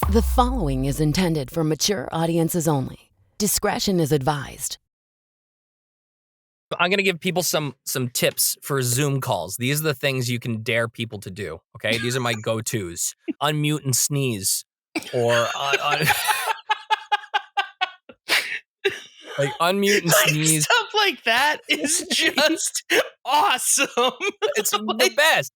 The following is intended for mature audiences only. Discretion is advised. I'm going to give people some tips for Zoom calls. These are the things you can dare people to do, okay? These are my go-tos. Unmute and sneeze. Or like unmute and sneeze. Stuff like that is just awesome. It's the best.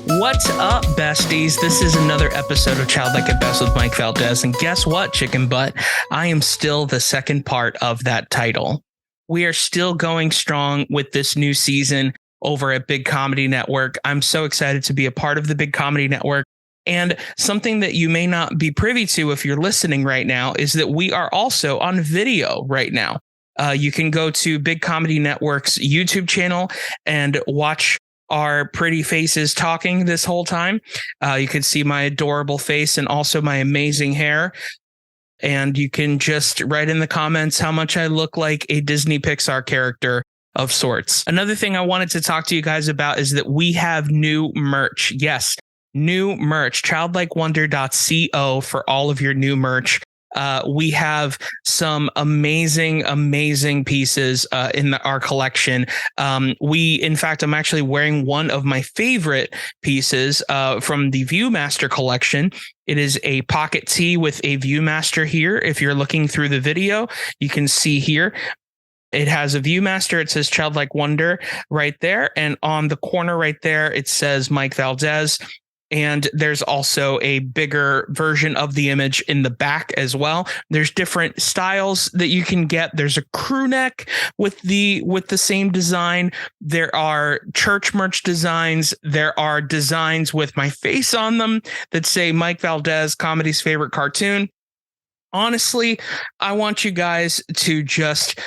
What's up, besties? This is another episode of Childlike at Best with Mike Valdez. And guess what, chicken butt? I am still the second part of that title. We are still going strong with this new season over at Big Comedy Network. I'm so excited to be a part of the Big Comedy Network. And something that you may not be privy to if you're listening right now is that we are also on video right now. You can go to Big Comedy Network's YouTube channel and watch our pretty faces talking this whole time. You can see my adorable face and also my amazing hair. And you can just write in the comments how much I look like a Disney Pixar character of sorts. Another thing I wanted to talk to you guys about is that we have new merch. Yes, new merch. Childlikewonder.co for all of your new merch. We have some amazing pieces in our collection. In fact, I'm actually wearing one of my favorite pieces from the Viewmaster collection. It is a pocket tee with a Viewmaster here. If you're looking through the video, you can see here. It has a Viewmaster. It says Childlike Wonder right there. And on the corner right there, it says Mike Valdez. And there's also a bigger version of the image in the back as well. There's different styles that you can get. There's a crew neck with the same design. There are church merch designs. There are designs with my face on them that say Mike Valdez, comedy's favorite cartoon. Honestly, I want you guys to just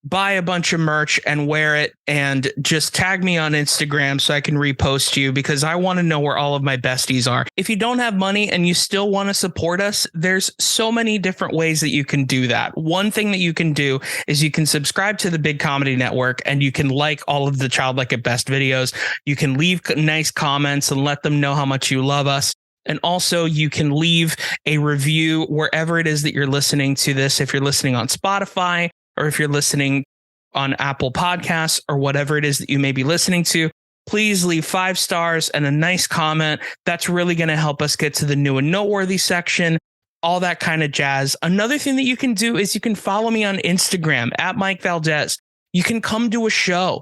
buy a bunch of merch and wear it and just tag me on Instagram so I can repost you, because I want to know where all of my besties are. If you don't have money and you still want to support us, there's so many different ways that you can do that. One thing that you can do is you can subscribe to the Big Comedy Network and you can like all of the Childlike at Best videos. You can leave nice comments and let them know how much you love us. And also you can leave a review wherever it is that you're listening to this. If you're listening on Spotify, or if you're listening on Apple Podcasts or whatever it is that you may be listening to, please leave 5 stars and a nice comment. That's really going to help us get to the new and noteworthy section, all that kind of jazz. Another thing that you can do is you can follow me on Instagram at Mike Valdez. You can come to a show.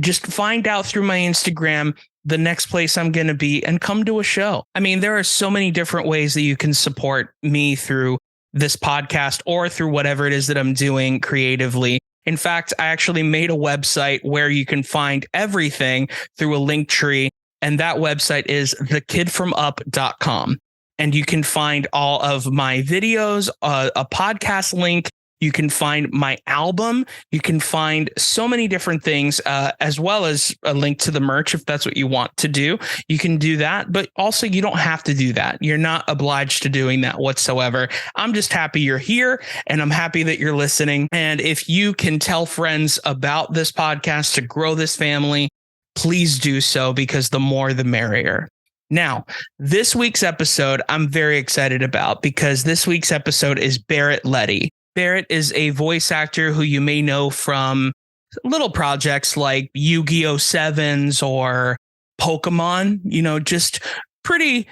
Just find out through my Instagram the next place I'm going to be and come to a show. I mean, there are so many different ways that you can support me through this podcast or through whatever it is that I'm doing creatively. In fact, I actually made a website where you can find everything through a link tree. And that website is thekidfromup.com. And you can find all of my videos, a podcast link. You can find my album. You can find so many different things, as well as a link to the merch if that's what you want to do. You can do that, but also you don't have to do that. You're not obliged to doing that whatsoever. I'm just happy you're here and I'm happy that you're listening. And if you can tell friends about this podcast to grow this family, please do so, because the more the merrier. Now, this week's episode, I'm very excited about, because this week's episode is Barrett Leddy. Barrett is a voice actor who you may know from little projects like Yu-Gi-Oh! Sevens or Pokémon, just pretty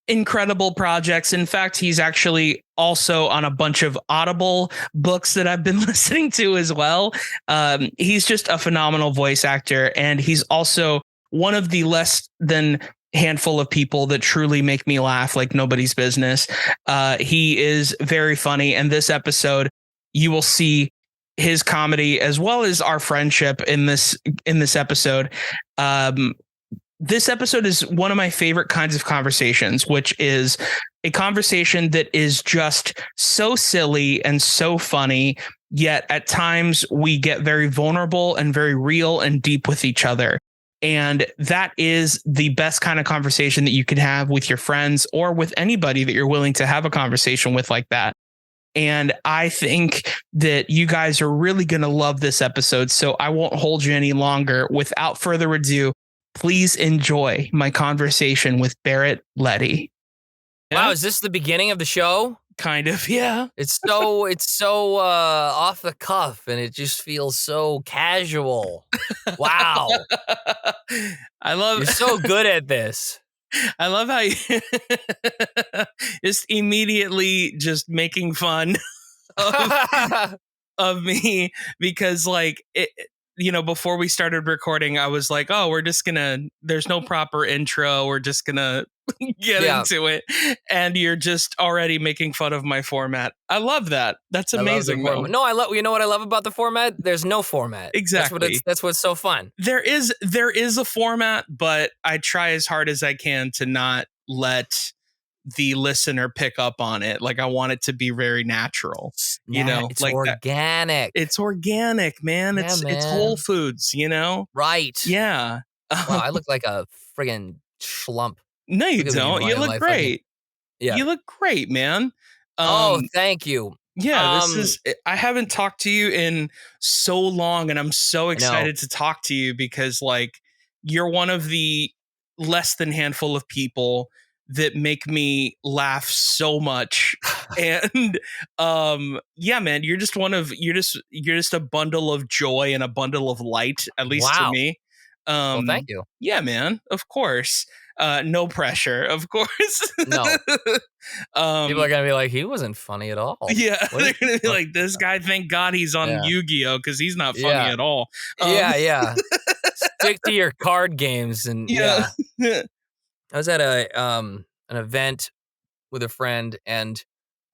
incredible projects. In fact, he's actually also on a bunch of Audible books that I've been listening to as well. He's just a phenomenal voice actor, and he's also one of the less than handful of people that truly make me laugh like nobody's business. He is very funny, and this episode you will see his comedy as well as our friendship in this episode. This episode is one of my favorite kinds of conversations, which is a conversation that is just so silly and so funny, yet at times we get very vulnerable and very real and deep with each other. And that is the best kind of conversation that you can have with your friends or with anybody that you're willing to have a conversation with like that. And I think that you guys are really going to love this episode. So I won't hold you any longer. Without further ado, please enjoy my conversation with Barrett Leddy. Wow, is this the beginning of the show? Kind of, yeah. It's so off the cuff, and it just feels so casual. Wow, you're so good at this. I love how you just immediately just making fun of me because like before we started recording, I was like, oh, there's no proper intro. We're just gonna get into it. And you're just already making fun of my format. I love that. That's amazing. No, you know what I love about the format? There's no format. Exactly. That's what's so fun. There is a format, but I try as hard as I can to not let the listener pick up on it. Like I want it to be very natural, it's like organic. It's organic, man. Yeah, It's Whole Foods, Right. Yeah. Wow, I look like a friggin' schlump. No, you don't. You look great. Yeah. You look great, man. Thank you. Yeah, I haven't talked to you in so long, and I'm so excited to talk to you because like you're one of the less than handful of people that make me laugh so much. And yeah, man, you're just a bundle of joy and a bundle of light, at least to me. Well, thank you. Yeah, man, of course. No pressure, of course. No. People are gonna be like, he wasn't funny at all. Yeah, they're gonna be like, this guy, thank God he's on Yu-Gi-Oh! Because he's not funny at all. Yeah. Stick to your card games and yeah. I was at an event with a friend, and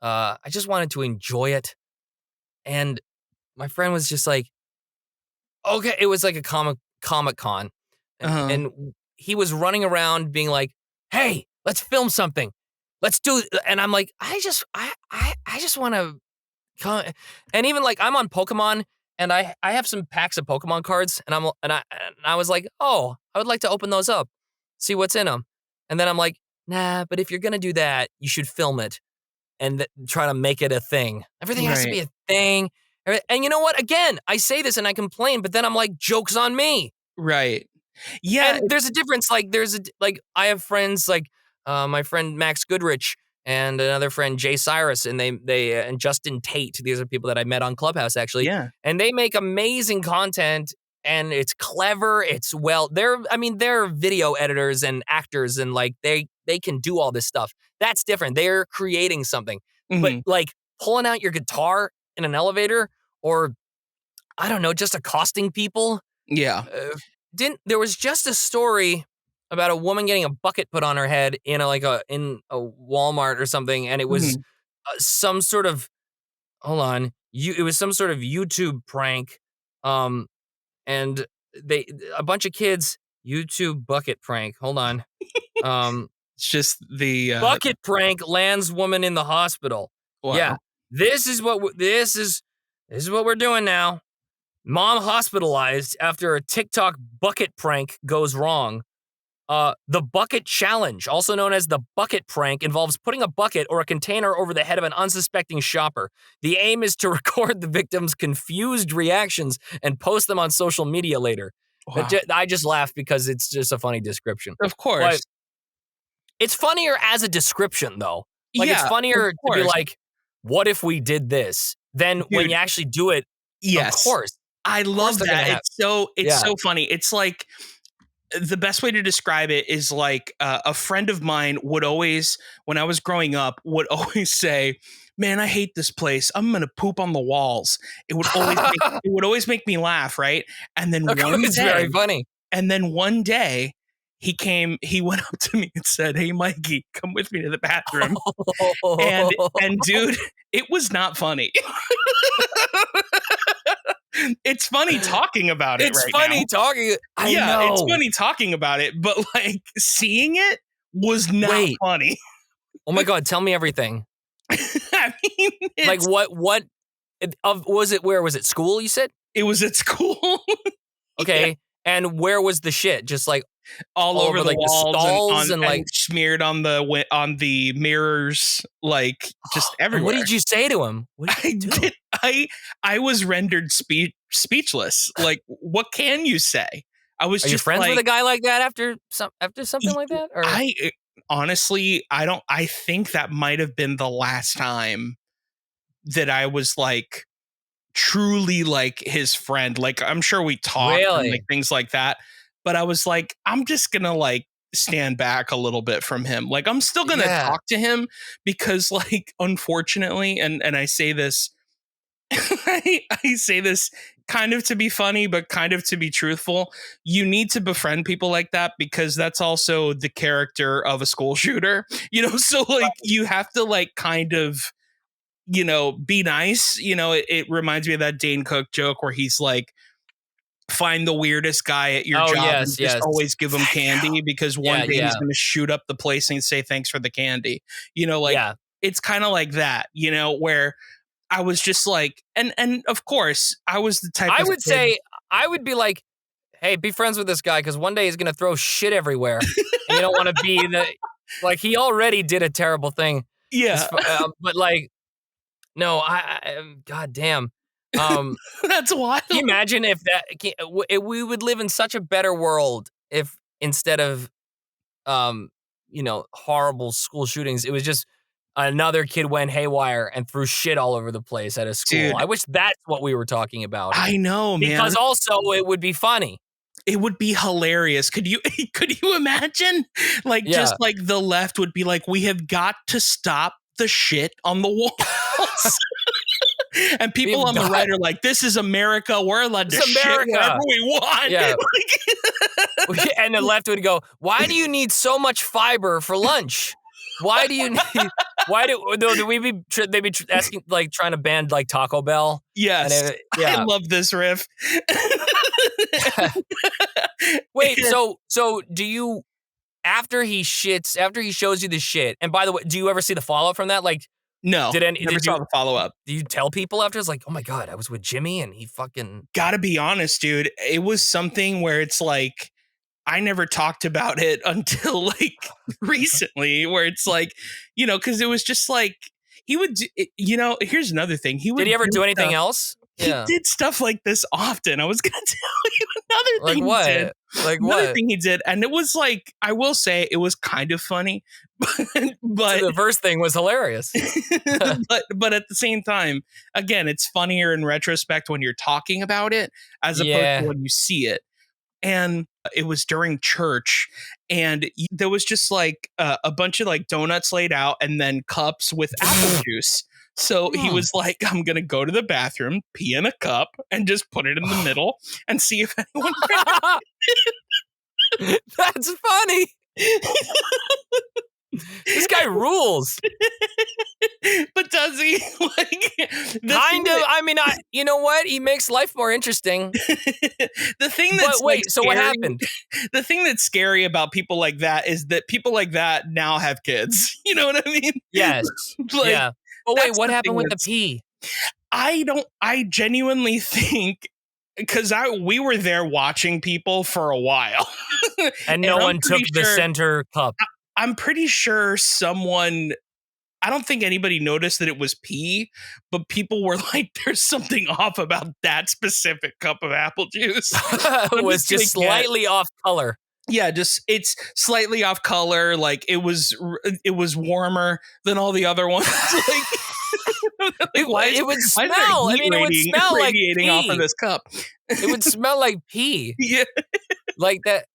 I just wanted to enjoy it. And my friend was just like, okay, it was like a Comic-Con. And he was running around being like, hey, let's film something. Let's do it. And I'm like, I just want to come. And even like I'm on Pokemon, and I have some packs of Pokemon cards, and I was like, oh, I would like to open those up, see what's in them. And then I'm like, nah, but if you're going to do that, you should film it and try to make it a thing. Everything has to be a thing. And you know what? Again, I say this and I complain, but then I'm like, joke's on me. Right. Yeah. And there's a difference. Like I have friends like my friend Max Goodrich and another friend Jay Cyrus, and they and Justin Tate. These are people that I met on Clubhouse actually. Yeah. And they make amazing content. And it's clever. They're video editors and actors, and like they can do all this stuff. That's different. They're creating something. Mm-hmm. But like pulling out your guitar in an elevator, or I don't know, just accosting people. Yeah. There was just a story about a woman getting a bucket put on her head in a Walmart or something, and it was some sort of it was some sort of YouTube prank. And a bunch of kids, YouTube bucket prank. Hold on. It's just the bucket prank lands woman in the hospital. Wow. Yeah. This is what we're doing now. Mom hospitalized after a TikTok bucket prank goes wrong. The bucket challenge, also known as the bucket prank, involves putting a bucket or a container over the head of an unsuspecting shopper. The aim is to record the victim's confused reactions and post them on social media later. Wow. I just laugh because it's just a funny description. Of course. But it's funnier as a description, though. Like, yeah, it's funnier to be like, what if we did this? Than when you actually do it. Yes. Of course. I love that. It's so funny. It's like, the best way to describe it is like a friend of mine would always, when I was growing up, would always say, man, I hate this place. I'm going to poop on the walls. It would always make me laugh. Right. And then it's very funny. And then one day he went up to me and said, hey, Mikey, come with me to the bathroom. and dude, it was not funny. It's funny talking about it. It's funny talking. I know. It's funny talking about it, but like seeing it was not funny. Oh my God, tell me everything. I mean, like what was it? Where was it? School? You said it was at school. Okay, and where was the shit? Just like all over the like walls the stalls and like smeared on the mirrors, like just everywhere. What did you say to him? What did you do? I was rendered speechless. Like, what can you say? I was Are you just friends like, with a guy like that after something like that? Or honestly, I think that might have been the last time that I was like truly like his friend. Like, I'm sure we talked and like really? things like that, but I was like, I'm just gonna like stand back a little bit from him. Like, I'm still gonna Yeah. talk to him because, like, unfortunately, and I say this, I say this kind of to be funny, but kind of to be truthful. You need to befriend people like that because that's also the character of a school shooter, So like, you have to like kind of, be nice. It reminds me of that Dane Cook joke where he's like, find the weirdest guy at your Oh, job and yes, just yes. always give him candy because one Yeah, day he's yeah, going to shoot up the place and say thanks for the candy. Like, yeah. it's kind of like that, where I was just like, and of course I was the type I of would kid. say, I would be like, hey, be friends with this guy because one day he's going to throw shit everywhere. And you don't want to be like, he already did a terrible thing. Yeah, But like, no, God damn. that's wild. Can you imagine if we would live in such a better world if instead of, horrible school shootings, it was just another kid went haywire and threw shit all over the place at a school. Dude, I wish that's what we were talking about. I know, man. Because also it would be funny. It would be hilarious. Could you imagine? Like, Yeah. just like the left would be like, we have got to stop the shit on the walls. And people on the right are like, this is America. We're allowed to shit wherever we want. Yeah. And the left would go, why do you need so much fiber for lunch? Why do you need, they'd be asking, like, trying to ban, like, Taco Bell. Yes. Yeah. I love this riff. Wait, so do you, after he shows you the shit, and by the way, do you ever see the fallout from that? Like, no, never saw the follow-up. Do you tell people after? It's like, oh my God, I was with Jimmy and he fucking... Gotta be honest, dude. It was something where it's like, I never talked about it until like recently, where it's like, because it was just like, he would, here's another thing. Did he ever do anything else? He did stuff like this often. I was going to tell you another thing. Like what? He did. Like another what? thing he did. And it was like, I will say it was kind of funny, but So the first thing was hilarious. but at the same time, again, it's funnier in retrospect when you're talking about it as opposed to when you see it. And it was during church, and there was just like a bunch of like donuts laid out and then cups with apple juice. So he was like, I'm going to go to the bathroom, pee in a cup, and just put it in the middle and see if anyone That's funny. This guy rules. But does he? Like, kind of. I mean, you know what? He makes life more interesting. The thing that's wait, like so what happened? The thing that's scary about people like that is that people like that now have kids. You know what I mean? Yes. Like, yeah. But wait, what happened with the pee? I genuinely think, because we were there watching people for a while. And no one took the center cup. I'm pretty sure someone, I don't think anybody noticed that it was pee, but people were like, there's something off about that specific cup of apple juice. It was just slightly off color. Yeah, just it's slightly off color. Like it was warmer than all the other ones. It would smell. I mean, it would smell like pee. Off of this cup. It would smell like pee. Yeah, like that.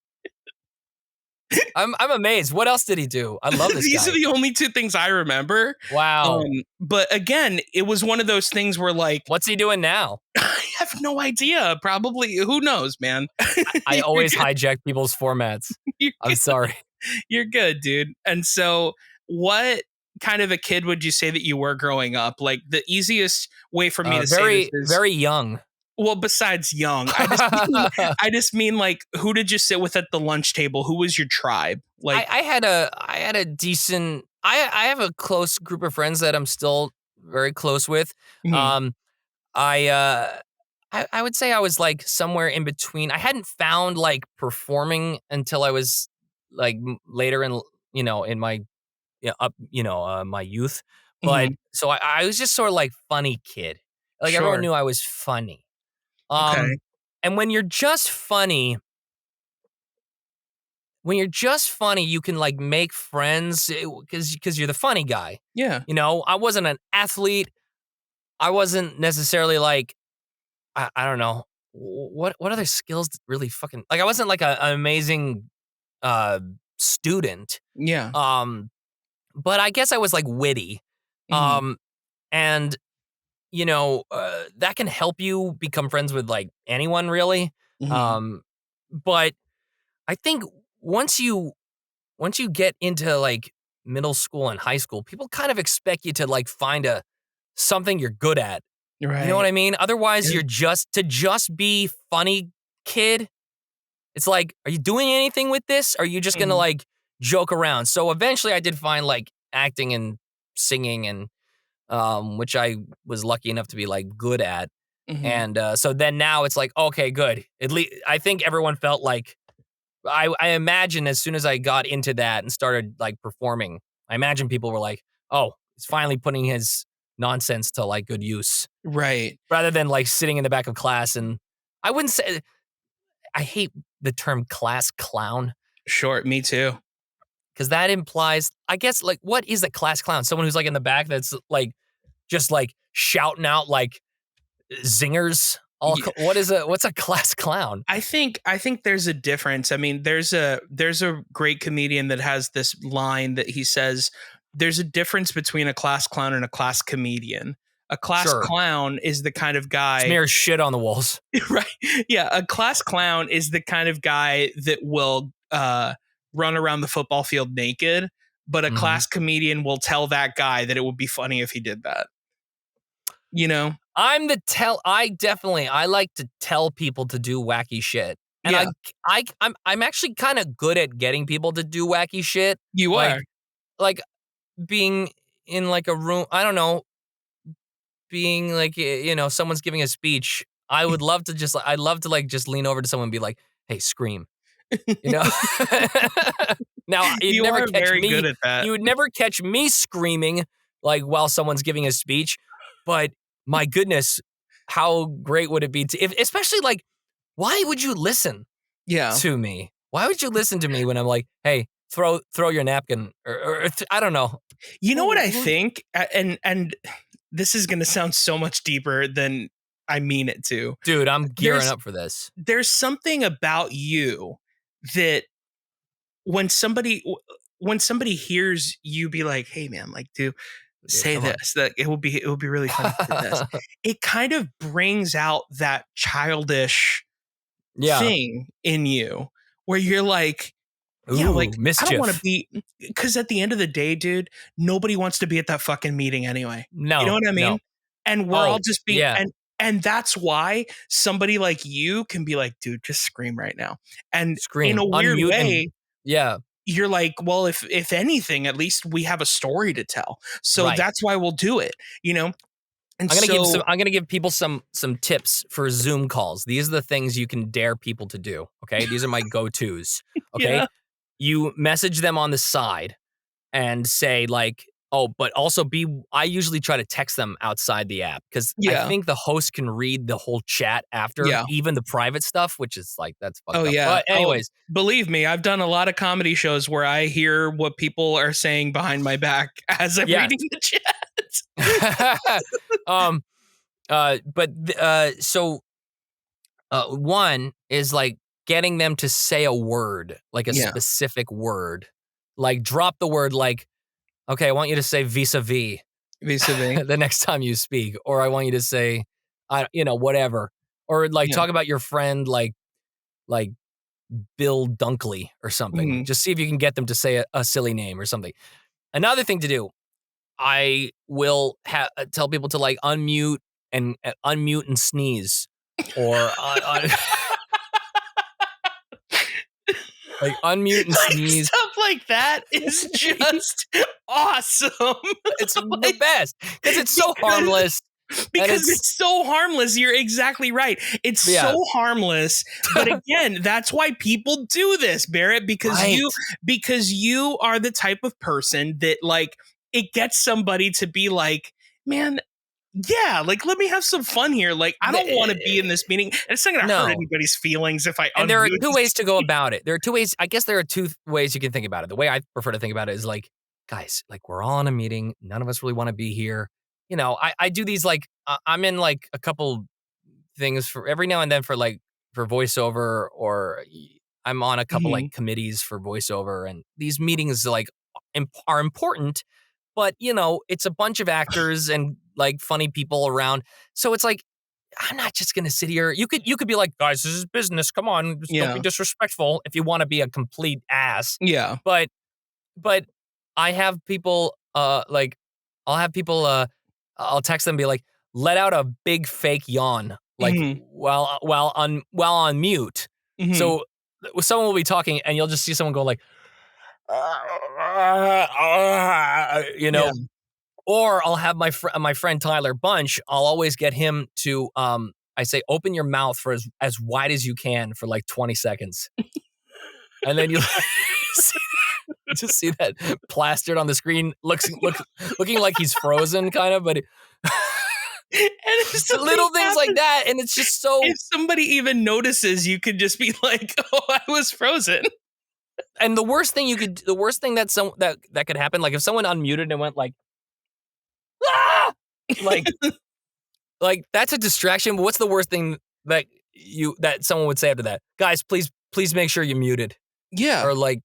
I'm amazed. What else did he do? I love this These guy. are the only two things I remember. Wow. But again, it was one of those things where like, what's he doing now? I have no idea. Probably, who knows, man. I always hijack people's formats. I'm sorry. You're good, dude. And so what kind of a kid would you say that you were growing up? Like the easiest way for me to say this is very young. Well, besides young, I just mean like, who did you sit with at the lunch table? Who was your tribe? Like, I had a decent. I have a close group of friends that I'm still very close with. Mm-hmm. I would say I was like somewhere in between. I hadn't found like performing until I was like later in my my youth. But so I was just sort of like funny kid. Like everyone knew I was funny. Okay. And when you're just funny, when you're just funny, you can like make friends because you're the funny guy. Yeah. You know, I wasn't an athlete. I wasn't necessarily like, I don't know. What other skills really fucking, like I wasn't like an amazing student. Yeah. But I guess I was like witty. Mhm. And you know, that can help you become friends with like anyone really. Mhm. But I think once you get into like middle school and high school, people kind of expect you to like find something you're good at. You know what Right. I mean? Otherwise, Yeah. you're just be funny kid. It's like, are you doing anything with this? Or are you just gonna Mhm. like joke around? So eventually, I did find like acting and singing and which I was lucky enough to be like good at. Mhm. And so then now it's like, okay, good. At least I think everyone felt like I imagine as soon as I got into that and started like performing, I imagine people were like, oh, he's finally putting his nonsense to like good use Right. rather than like sitting in the back of class. And I wouldn't say, I hate the term class clown Sure. Me too. because that implies, I guess, like, what is a class clown? Someone who's like in the back that's like just like shouting out like zingers. What's a class clown? I think there's a difference. I mean, there's a great comedian that has this line that he says there's a difference between a class clown and a class comedian. A class Sure. clown is the kind of guy Smear shit on the walls. right. Yeah, a class clown is the kind of guy that will run around the football field naked, but a Mhm. class comedian will tell that guy that it would be funny if he did that. You know? I like to tell people to do wacky shit. And Yeah, I'm actually kind of good at getting people to do wacky shit. you Like are. like being in like a room, I don't know, being like someone's giving a speech. I'd love to like just lean over to someone and be like, "Hey, scream." You know? Now, You are very good at that. you would never catch me screaming, like, while someone's giving a speech, but my goodness, how great would it be to if especially, like, why would you listen Yeah. to me? Why would you listen to me when I'm like, "Hey, throw your napkin," or I don't know. You know what I Who think? And this is going to sound so much deeper than I mean it to. Dude, I'm gearing There's up for this. there's something about you that when somebody hears you be like, "Hey man, like do Dude, say come on. this," that it would be really fun if you did this. It kind of brings out that childish Yeah. thing in you where you're like, yeah, like Ooh, I don't want to mischief. be because at the end of the day, dude, nobody wants to be at that fucking meeting anyway. You know No, what I no. mean? And we're all Oh, just being yeah. and that's why somebody like you can be like, dude, just scream right now. And in Scream, a weird unmute, and way, yeah, you're like, well, if anything, at least we have a story to tell. So right. that's why we'll do it, you know? And I'm so gonna give people some tips for Zoom calls. These are the things you can dare people to do, okay? These are my go-tos, okay? yeah, You message them on the side and say like, "Oh, but also I usually try to text them outside the app because I yeah, think the host can read the whole chat after, yeah. even the private stuff, which is like, that's Oh fucked up. yeah. But Oh, anyways, believe me, I've done a lot of comedy shows where I hear what people are saying behind my back as I'm yes. reading the chat. um, so one is like getting them to say a word, like a Yeah, specific word. Like drop the word like, okay, I want you to say vis-a-vis vis-a-vis. the next time you speak, or I want you to say, whatever. Or like Yeah. talk about your friend like Bill Dunkley or something. Mhm. Just see if you can get them to say a silly name or something. Another thing to do, I will tell people to like unmute and sneeze, or like unmute and Like sneeze. stuff like that is just awesome. It's the Like, best because it's so because harmless and because it's it's so harmless. You're exactly right. It's yeah, so harmless. But again, that's why people do this, Barrett, right. because you are the type of person that like it gets somebody to be like, man, yeah, like let me have some fun here. Like I don't want to be in this meeting. And it's not going to hurt anybody's feelings if I. And there are two ways to go about it. There are two ways. I guess there are two ways you can think about it. The way I prefer to think about it is like, guys, like we're all in a meeting. None of us really want to be here. You know, I do these like I'm in like a couple things for every now and then for voiceover, or I'm on a couple like committees for voiceover, and these meetings like are important. But, you know, it's a bunch of actors and like funny people around. So it's like, I'm not just going to sit here. You could be like, guys, this is business. Come on. Just don't be disrespectful if you want to be a complete ass. Yeah. But I have people I'll text them and be like, let out a big fake yawn, like while on mute. So someone will be talking and you'll just see someone go like, you know, or I'll have my friend Tyler Bunch. I'll always get him to, I say, open your mouth for as wide as you can for like 20 seconds. And then you just see that plastered on the screen, looking like he's frozen kind of, but and it's little things like that. And it's just so, if somebody even notices, you could just be like, oh, I was frozen. And the worst thing that could happen, like if someone unmuted and went like, ah! like that's a distraction. But what's the worst thing that someone would say after that? Guys, please make sure you're muted. Yeah. Or like,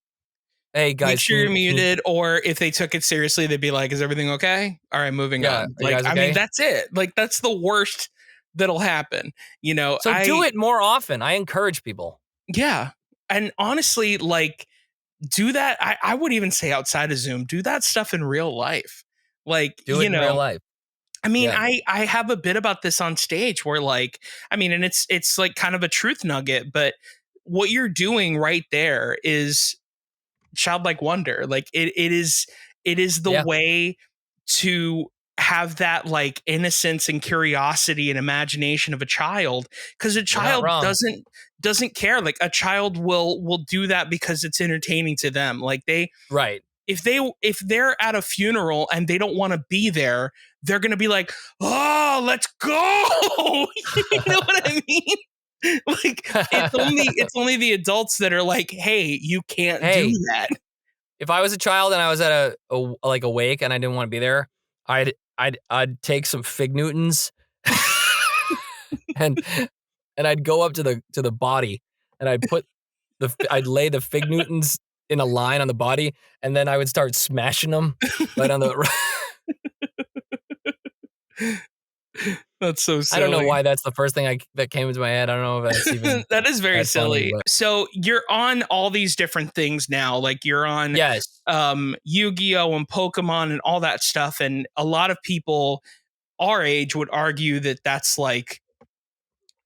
hey guys, make sure you're muted. Or if they took it seriously, they'd be like, is everything okay? All right, moving on. Like, okay? I mean, that's it. Like, that's the worst that'll happen. You know, so do it more often. I encourage people. Yeah. And honestly, like, do that. I would even say outside of Zoom, do that stuff in real life. Like, do it in real life. I mean, I have a bit about this on stage where like, I mean, and it's like kind of a truth nugget, but what you're doing right there is childlike wonder. Like it is the way to have that like innocence and curiosity and imagination of a child, because a child doesn't care. Like a child will do that because it's entertaining to them. Like if they're at a funeral and they don't want to be there, they're gonna be like, oh, let's go. You know what I mean? Like it's only the adults that are like, hey, you can't do that. If I was a child and I was at a wake and I didn't want to be there, I'd take some Fig Newtons and I'd go up to the body and I'd lay the Fig Newtons in a line on the body, and then I would start smashing them right on the. That's so silly. I don't know why that's the first thing that came into my head. I don't know if that's even. That is very silly. Funny, so you're on all these different things now. Like you're on Yu-Gi-Oh! And Pokemon and all that stuff. And a lot of people our age would argue that that's like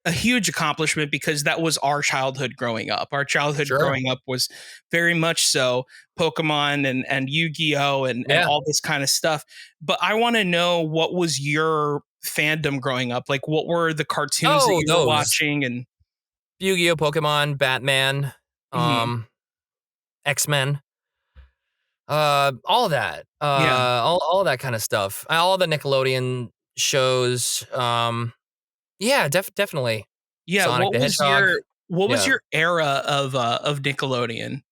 a huge accomplishment because that was our childhood growing up. Our childhood growing up was very much so Pokemon and Yu-Gi-Oh! And all this kind of stuff. But I want to know, what was your fandom growing up? Like, what were the cartoons that you were watching? And Yu-Gi-Oh, Pokemon, Batman, X-Men, all that, all that kind of stuff, all the Nickelodeon shows. Definitely. Yeah, Sonic the Hedgehog. What was your era of Nickelodeon?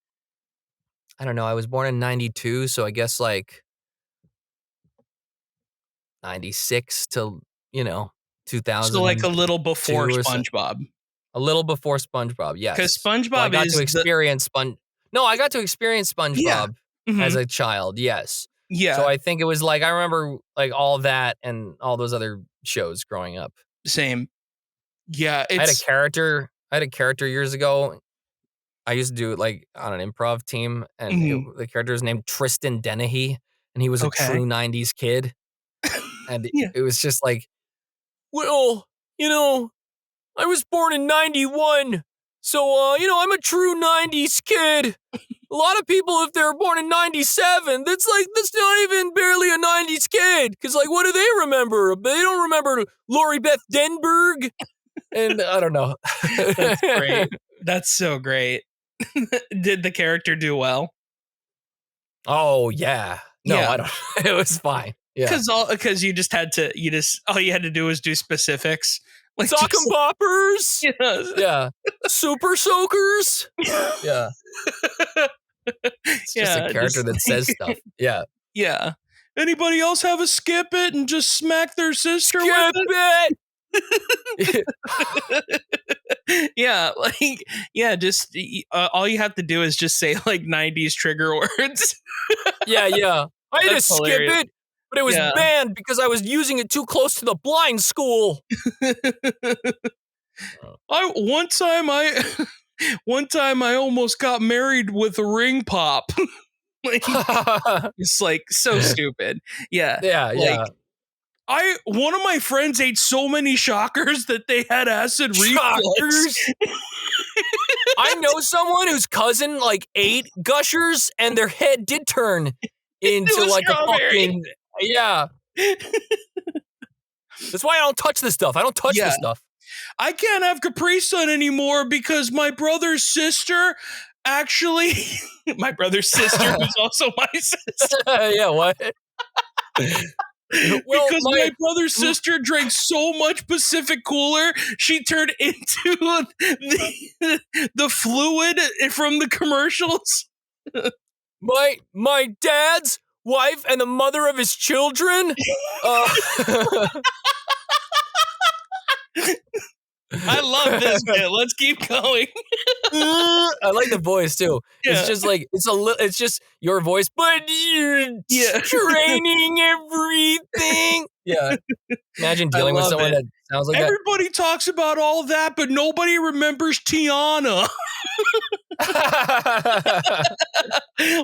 I don't know. I was born in 92, so I guess like 96 to 2000. So like a little before SpongeBob. A little before SpongeBob, yes. Because SpongeBob I got to experience SpongeBob as a child, yes. Yeah. So I think it was like, I remember like all that and all those other shows growing up. Same. Yeah. I had a character years ago. I used to do it like on an improv team, and the character was named Tristan Dennehy, and he was a true 90s kid. And it was just like, well, I was born in 91, so, I'm a true 90s kid. A lot of people, if they're born in 97, that's not even barely a 90s kid. Because, like, what do they remember? They don't remember Lori Beth Denberg. And I don't know. That's great. That's so great. Did the character do well? Oh, yeah. No, I don't. It was fine. Yeah. Because you just all you had to do was do specifics. Like Sock and boppers. Yeah. Super soakers. Yeah. It's just a character that says stuff. Yeah. Yeah. Anybody else have a skip it and just smack their sister Skip with it. Yeah, like just all you have to do is just say like 90s trigger words. Yeah. I had to That's skip hilarious. it, but it was banned because I was using it too close to the blind school. One time I almost got married with a ring pop. Like, it's like so stupid. Yeah. Yeah. One of my friends ate so many shockers that they had acid reflux. I know someone whose cousin like ate gushers and their head did turn into like a fucking That's why I don't touch this stuff. I don't touch this stuff. I can't have Capri Sun anymore because my brother's sister actually my brother's sister who's also my sister. Yeah, what? Because my brother's sister drank so much Pacific Cooler, she turned into the fluid from the commercials. My dad's wife and the mother of his children. I love this bit. Let's keep going. I like the voice too. Yeah. It's just like it's just your voice, but you're straining everything. Yeah. Imagine dealing with someone that sounds like everybody talks about all that, but nobody remembers Tiana.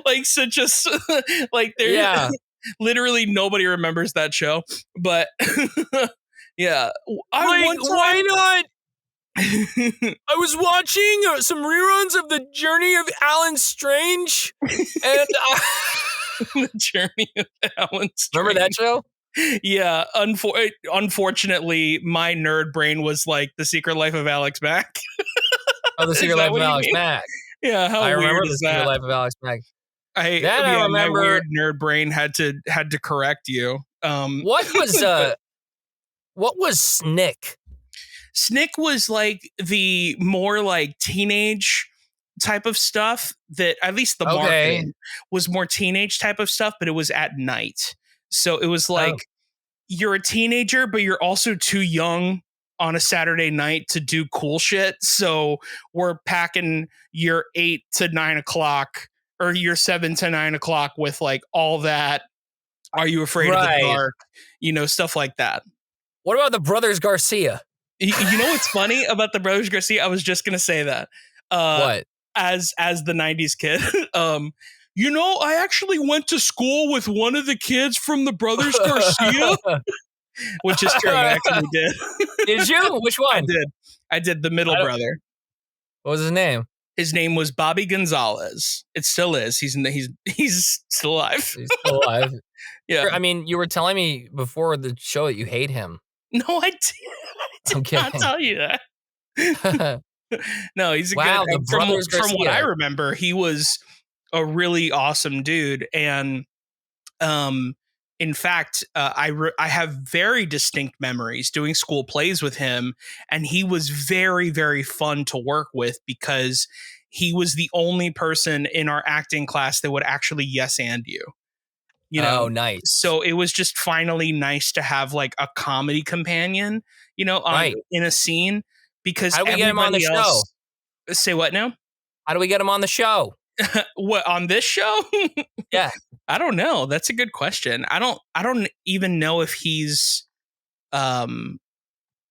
Like such a like there. Literally nobody remembers that show, but yeah. Why not? I was watching some reruns of The Journey of Alan Strange, and The Journey of Alan Strange. Remember that show? Yeah. Unfortunately, my nerd brain was like The Secret Life of Alex Mack. Oh, The Secret Life of Alex Mack. Yeah, how I weird remember is The Secret that? Life of Alex Mack. I remember my weird nerd brain had to correct you. What was Snick? Snick was like the more like teenage type of stuff that at least the marketing was more teenage type of stuff, but it was at night. So it was like you're a teenager, but you're also too young on a Saturday night to do cool shit. So we're packing your 8 to 9 o'clock or your 7 to 9 o'clock with like all that. Are you afraid of the dark? You know, stuff like that. What about the Brothers Garcia? You know what's funny about the Brothers Garcia? I was just gonna say that. What? As the 90s kid. You know, I actually went to school with one of the kids from the Brothers Garcia. Which is true, I actually did. Did you? Which one? I did the middle brother. What was his name? His name was Bobby Gonzalez. It still is. He's still alive. He's still alive. Yeah. I mean, you were telling me before the show that you hate him. No, I did not tell you that. No, he's a good. From what I remember, he was a really awesome dude, and in fact, I have very distinct memories doing school plays with him, and he was very, very fun to work with because he was the only person in our acting class that would actually yes and you. You know, nice. So it was just finally nice to have like a comedy companion, you know, in a scene. Because how do we get him on the show? Say what now? How do we get him on the show? What, on this show? Yeah, I don't know. That's a good question. I don't even know if he's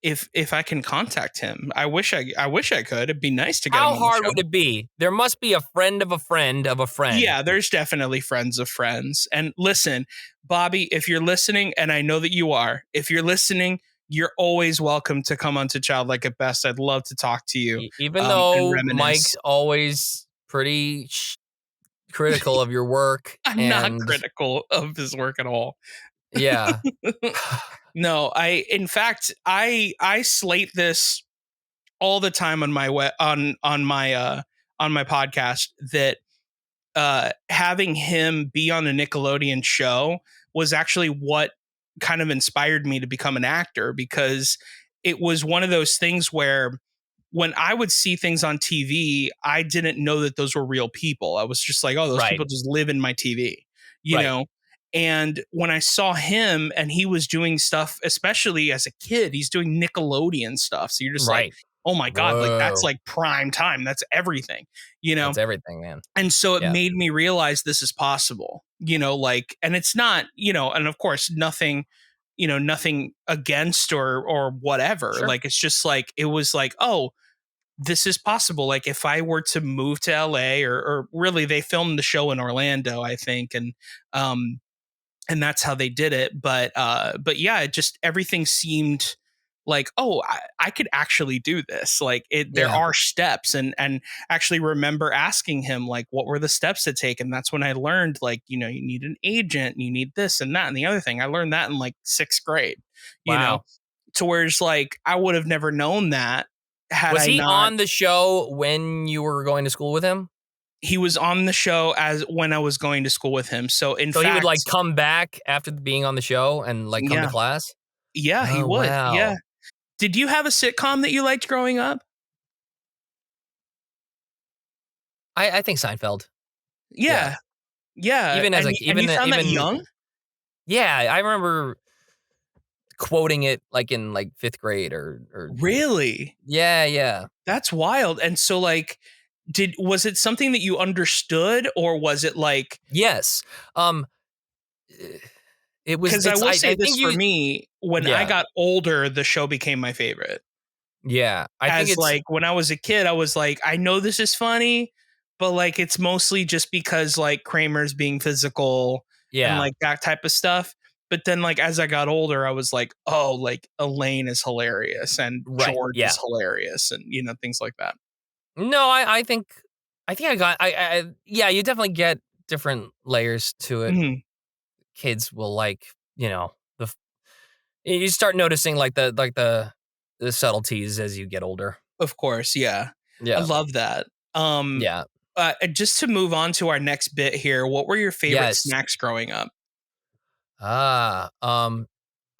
if I can contact him. I wish I could. It'd be nice to get him on the show. How hard would it be? There must be a friend of a friend of a friend. Yeah, there's definitely friends of friends. And listen, Bobby, if you're listening, and I know that you are, if you're listening, you're always welcome to come onto Child Like It Best. I'd love to talk to you. Even though Mike's always pretty critical of your work. I'm not critical of his work at all. Yeah. No, in fact, I slate this all the time on my on my podcast that having him be on a Nickelodeon show was actually what kind of inspired me to become an actor, because it was one of those things where when I would see things on TV, I didn't know that those were real people. I was just like, oh, those Right. people just live in my TV, you Right. know? And when I saw him and he was doing stuff, especially as a kid, he's doing Nickelodeon stuff. So you're just like, Right. oh my God, like that's Whoa. like prime time. That's everything, you know? That's everything, man. And so it Yeah. made me realize this is possible, you know, like, and it's not, you know, and of course, nothing, you know, nothing against or whatever. Sure. Like, it's just like, it was like, oh, this is possible. Like, if I were to move to LA, or really they filmed the show in Orlando, I think. And that's how they did it. But yeah, it just, everything seemed like, oh, I could actually do this. Like, there are steps, and actually remember asking him, like, what were the steps to take? And that's when I learned, like, you know, you need an agent, you need this and that and the other thing. I learned that in like 6th grade, you know, to where it's like, I would have never known that had Was I he not. on the show when you were going to school with him? He was on the show as when I was going to school with him. So in fact, he would like come back after being on the show and like come to class? Yeah, he would. Wow. Yeah. Did you have a sitcom that you liked growing up? I think Seinfeld. Yeah. Even as and, like and even you found that even young? Yeah, I remember quoting it like in like 5th grade or Really? Yeah. That's wild. And so like, was it something that you understood, or was it like? Yes. It was, Because I will say this, think for me, when I got older, the show became my favorite. Yeah. I think As it's like, when I was a kid, I was like, I know this is funny, but like, it's mostly just because like Kramer's being physical and like that type of stuff. But then like, as I got older, I was like, oh, like Elaine is hilarious and George is hilarious, and, you know, things like that. No, I think I got yeah, you definitely get different layers to it. Mhm. Kids will like, you know, you start noticing like the subtleties as you get older. Of course, yeah. I Yeah. love that. Yeah. Just to move on to our next bit here, what were your favorite snacks growing up? I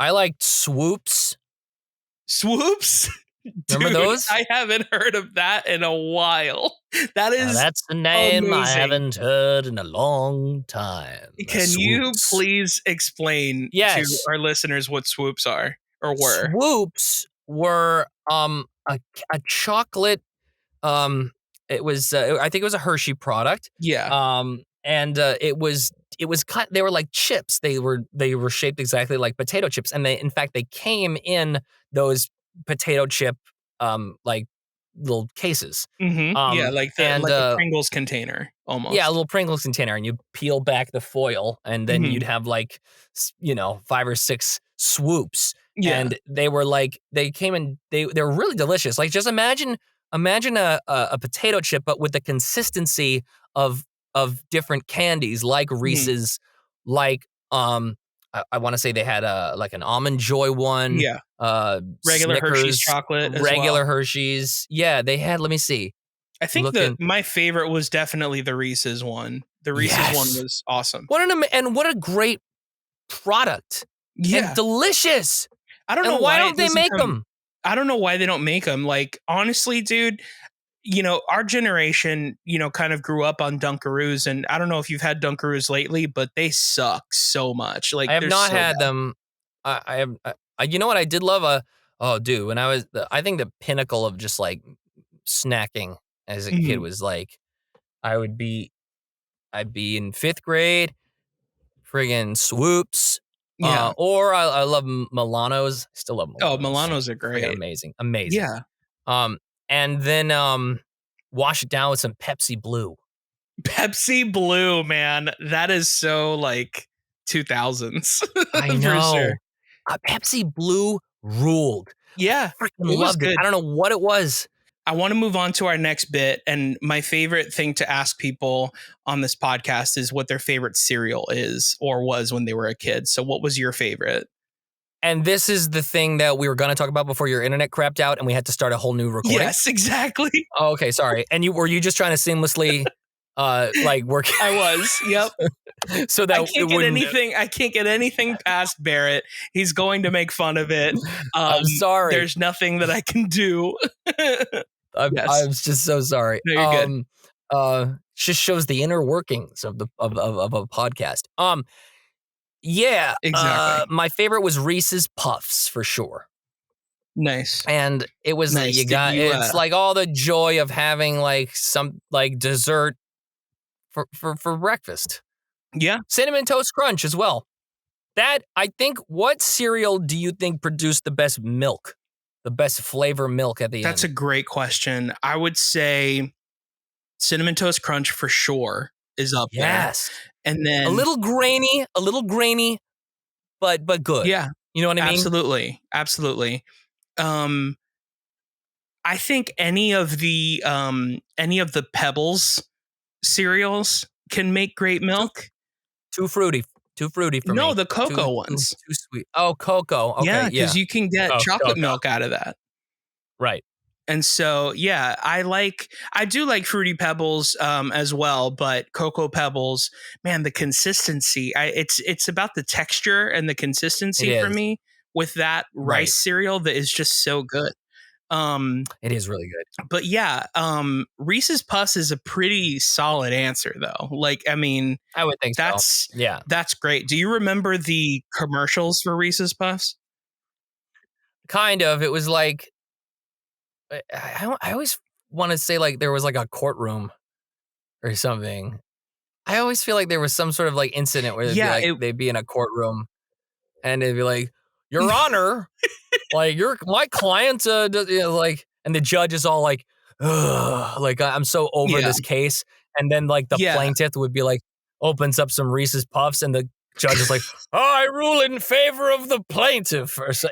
liked Swoops. Swoops? Remember Dude, those? I haven't heard of that in a while. That is That's the name I amazing. haven't heard in a long time. Can you please explain to our listeners what swoops are, or were? Swoops were a chocolate, it was I think it was a Hershey product. Yeah. And it was cut, they were like chips. They were shaped exactly like potato chips, and they, in fact, they came in those potato chip like little cases. Yeah, like the Pringles container almost. Yeah, a little Pringles container, and you peel back the foil, and then you'd have like, you know, 5 or 6 swoops. Yeah. And they were like, they came in, they were really delicious. Like, just imagine a potato chip, but with the consistency of different candies, like Reese's, like I want to say they had like an Almond Joy one. Yeah. Regular Snickers, Hershey's chocolate as regular well. Hershey's. Yeah, they had, let me see. I think my favorite was definitely the Reese's one. The Reese's one was awesome. What a great product. Yeah. And delicious. I don't know why don't they make them? I don't know why they don't make them. Like, honestly, dude, you know, our generation, you know, kind of grew up on Dunkaroos, and I don't know if you've had Dunkaroos lately, but they suck so much. Like, I have not had them. I have, you know what I did love? Oh, dude, when I was, I think the pinnacle of just like snacking as a kid was like, I'd be in 5th grade, friggin' Swoops. Yeah. Or I love Milanos. I still love Milanos. Oh, Milanos are great. Friggin' amazing. Yeah. And then wash it down with some Pepsi Blue. Pepsi Blue, man. That is so like 2000s. I know. For sure. Pepsi Blue ruled. Yeah. I freaking loved it. I don't know what it was. I want to move on to our next bit. And my favorite thing to ask people on this podcast is what their favorite cereal is or was when they were a kid. So what was your favorite? And this is the thing that we were going to talk about before your internet crapped out and we had to start a whole new recording. Yes, exactly. Oh, okay, sorry. And were you just trying to seamlessly like working. I was. Yep. So that I can't get anything past Barrett. He's going to make fun of it. I'm sorry. There's nothing that I can do. I'm just so sorry. No, you're good. Just shows the inner workings of a podcast. Yeah. Exactly. My favorite was Reese's Puffs for sure. Nice. And it was Nice. it's like all the joy of having like some like dessert for breakfast. Yeah. Cinnamon Toast Crunch as well. That, I think, what cereal do you think produced the best milk? The best flavor milk at the end? That's a great question. I would say Cinnamon Toast Crunch for sure is up there. Yes. And then a little grainy, but good. Yeah. You know what I mean? Absolutely. I think any of the Pebbles cereals can make great milk. Too fruity for me. No, the cocoa ones. Too sweet. Oh, cocoa. Okay, yeah, because you can get chocolate milk out of that. Right. And so, yeah, I do like Fruity Pebbles as well, but Cocoa Pebbles, man, the consistency, it's about the texture and the consistency for me with that rice cereal that is just so good. It is really good. But yeah, Reese's Puffs is a pretty solid answer though. Like, I mean, I would think so. Yeah. That's great. Do you remember the commercials for Reese's Puffs? Kind of. It was like, I always want to say like there was like a courtroom or something. I always feel like there was some sort of like incident where they'd be in a courtroom and they'd be like, Your Honor, like my client, like, and the judge is all like, ugh, like I'm so over this case. And then like the plaintiff would be like, opens up some Reese's Puffs and the judge is like, I rule in favor of the plaintiff, or so,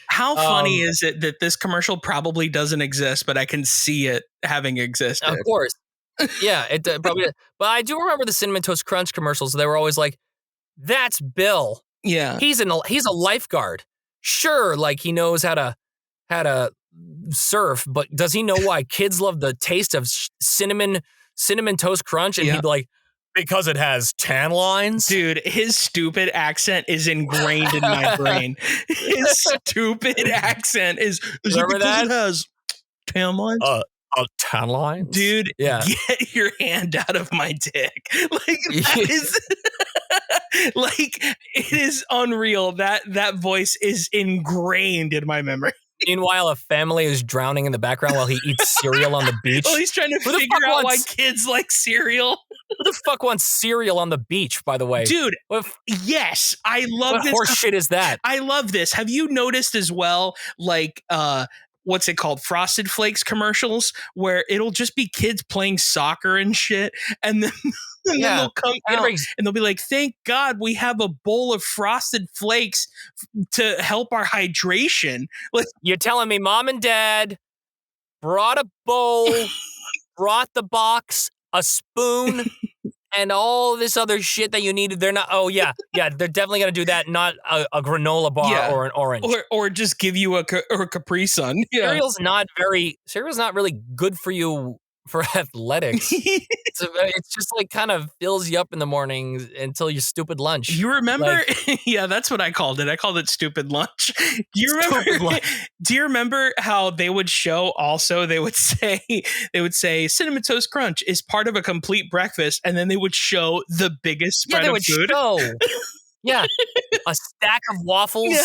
How funny is it that this commercial probably doesn't exist, but I can see it having existed? Of course. Yeah, it probably did. But I do remember the Cinnamon Toast Crunch commercials. They were always like, that's Bill. Yeah. He's a lifeguard. Sure, like he knows how to surf, but does he know why kids love the taste of cinnamon Toast Crunch? And he'd be like, because it has tan lines? Dude, his stupid accent is ingrained in my brain. His stupid accent is Remember that? It has tan lines? Tan lines? Dude, get your hand out of my dick. Like, that is... like, it is unreal. That voice is ingrained in my memory. Meanwhile, a family is drowning in the background while he eats cereal on the beach. Well, he's trying to figure out why kids like cereal. Who the fuck wants cereal on the beach, by the way? Dude, yes, I love this. What horse shit is that? I love this. Have you noticed as well, like, what's it called? Frosted Flakes commercials, where it'll just be kids playing soccer and shit. And then... And then they'll come out and they'll be like, thank God we have a bowl of Frosted Flakes to help our hydration. Like, you're telling me mom and dad brought a bowl, brought the box, a spoon, and all this other shit that you needed. They're not, they're definitely going to do that, not a granola bar or an orange. Or just give you a Capri Sun. Yeah. Cereal's not really good for you for athletics. It's just like kind of fills you up in the morning until your stupid lunch. You remember? Yeah, that's what I called it. I called it stupid lunch. Do you remember how they would show also, they would say Cinnamon Toast Crunch is part of a complete breakfast, and then they would show the biggest spread of food. A stack of waffles,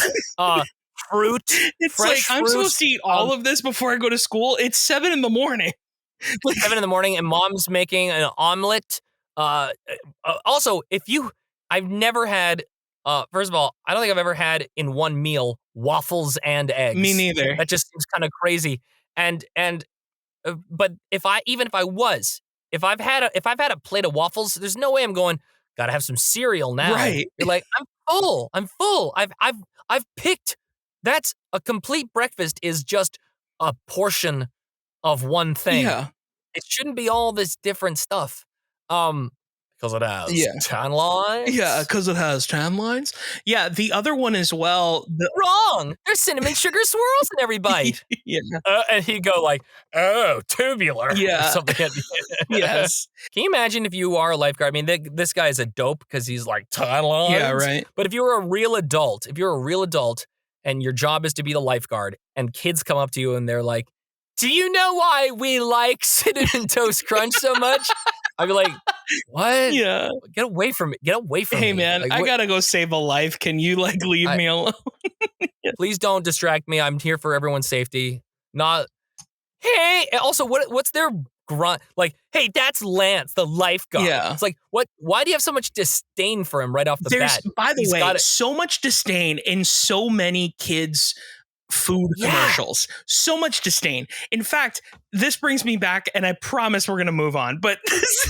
fruit, it's fresh like, I'm supposed to eat all of this before I go to school. It's 7 a.m. Like 7 a.m. and mom's making an omelet. Also, I've never had, first of all, I don't think I've ever had in one meal waffles and eggs. Me neither. That just seems kind of crazy. But if I've had a plate of waffles, there's no way I'm going, gotta have some cereal now. Right. You're like, I'm full. I've picked, that's a complete breakfast is just a portion of one thing. Yeah. It shouldn't be all this different stuff. Because it has Yeah. tan lines. Yeah, because it has tan lines. Yeah, the other one as well. Wrong. There's cinnamon sugar swirls in every bite. Yeah. And he'd go like, oh, tubular. Yeah. Or something. Yes. Can you imagine if you are a lifeguard? I mean, this guy is a dope because he's like tan lines. Yeah, right. But if you're a real adult, and your job is to be the lifeguard, and kids come up to you and they're like, do you know why we like Cinnamon Toast Crunch so much? I'd be like, what? Yeah. Get away from me. Get away from me. Hey, man, Like, I gotta go save a life. Can you like leave me alone? Please don't distract me. I'm here for everyone's safety. Not, hey, also, what's their grunt? Like, hey, that's Lance, the lifeguard. Yeah. It's like, what? Why do you have so much disdain for him right off the bat? By the He's way, got it. so much disdain in so many kids' food commercials. So much disdain. In fact, this brings me back, and I promise we're going to move on, but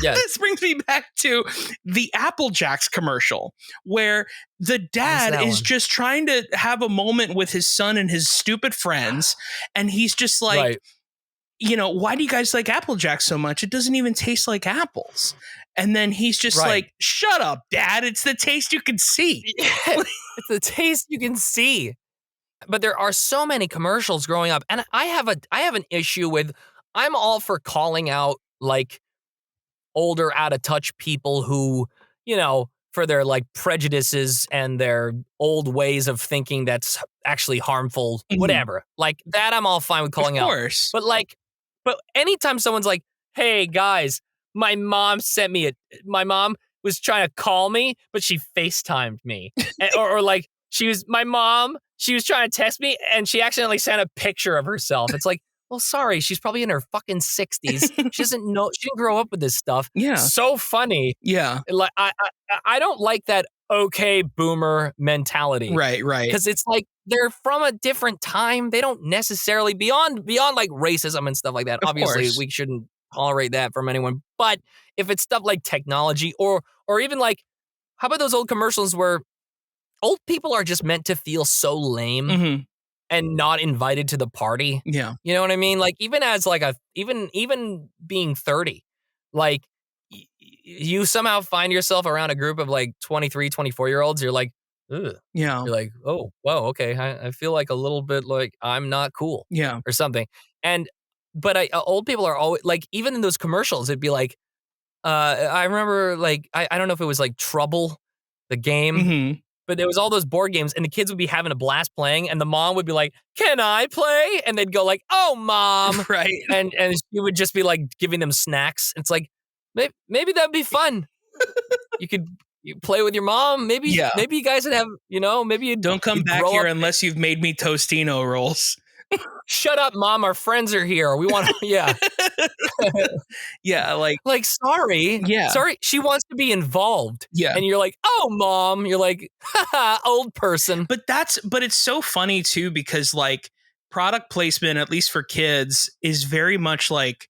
this brings me back to the Apple Jacks commercial, where the dad is just trying to have a moment with his son and his stupid friends, and he's just like, you know, why do you guys like Apple Jacks so much? It doesn't even taste like apples. And then he's just like, shut up, Dad. It's the taste you can see. It's the taste you can see. But there are so many commercials growing up, and I have an issue with. I'm all for calling out like older, out of touch people who, you know, for their like prejudices and their old ways of thinking that's actually harmful. Whatever, like that, I'm all fine with calling out. Of course, but anytime someone's like, "Hey guys, my mom was trying to call me, but she FaceTimed me," or like. She was trying to text me and she accidentally sent a picture of herself. It's like, well, sorry, she's probably in her fucking 60s. She doesn't know, she didn't grow up with this stuff. Yeah. So funny. Yeah. Like I don't like that okay boomer mentality. Right. Because it's like they're from a different time. They don't necessarily beyond like racism and stuff like that. Obviously, we shouldn't tolerate that from anyone. But if it's stuff like technology or even like, how about those old commercials where old people are just meant to feel so lame and not invited to the party. Yeah. You know what I mean? Like even as like even being 30, like you somehow find yourself around a group of like 23, 24-year-olds. You're like, ugh. Yeah. You're like, oh, wow, okay. I feel like a little bit like I'm not cool. Yeah. Or something. But old people are always like, even in those commercials, it'd be like, I remember like, I don't know if it was like Trouble, the game. But there was all those board games, and the kids would be having a blast playing, and the mom would be like, "Can I play?" And they'd go like, "Oh, mom!" Right? And she would just be like giving them snacks. It's like maybe that'd be fun. You play with your mom. Maybe you guys would have, you know, maybe you don't come back here unless you've made me Tostino rolls. Shut up, mom. Our friends are here. We want to, yeah, like sorry. Yeah. Sorry. She wants to be involved. Yeah. And you're like, oh, mom. You're like, haha, old person. But it's so funny too, because like product placement, at least for kids, is very much like,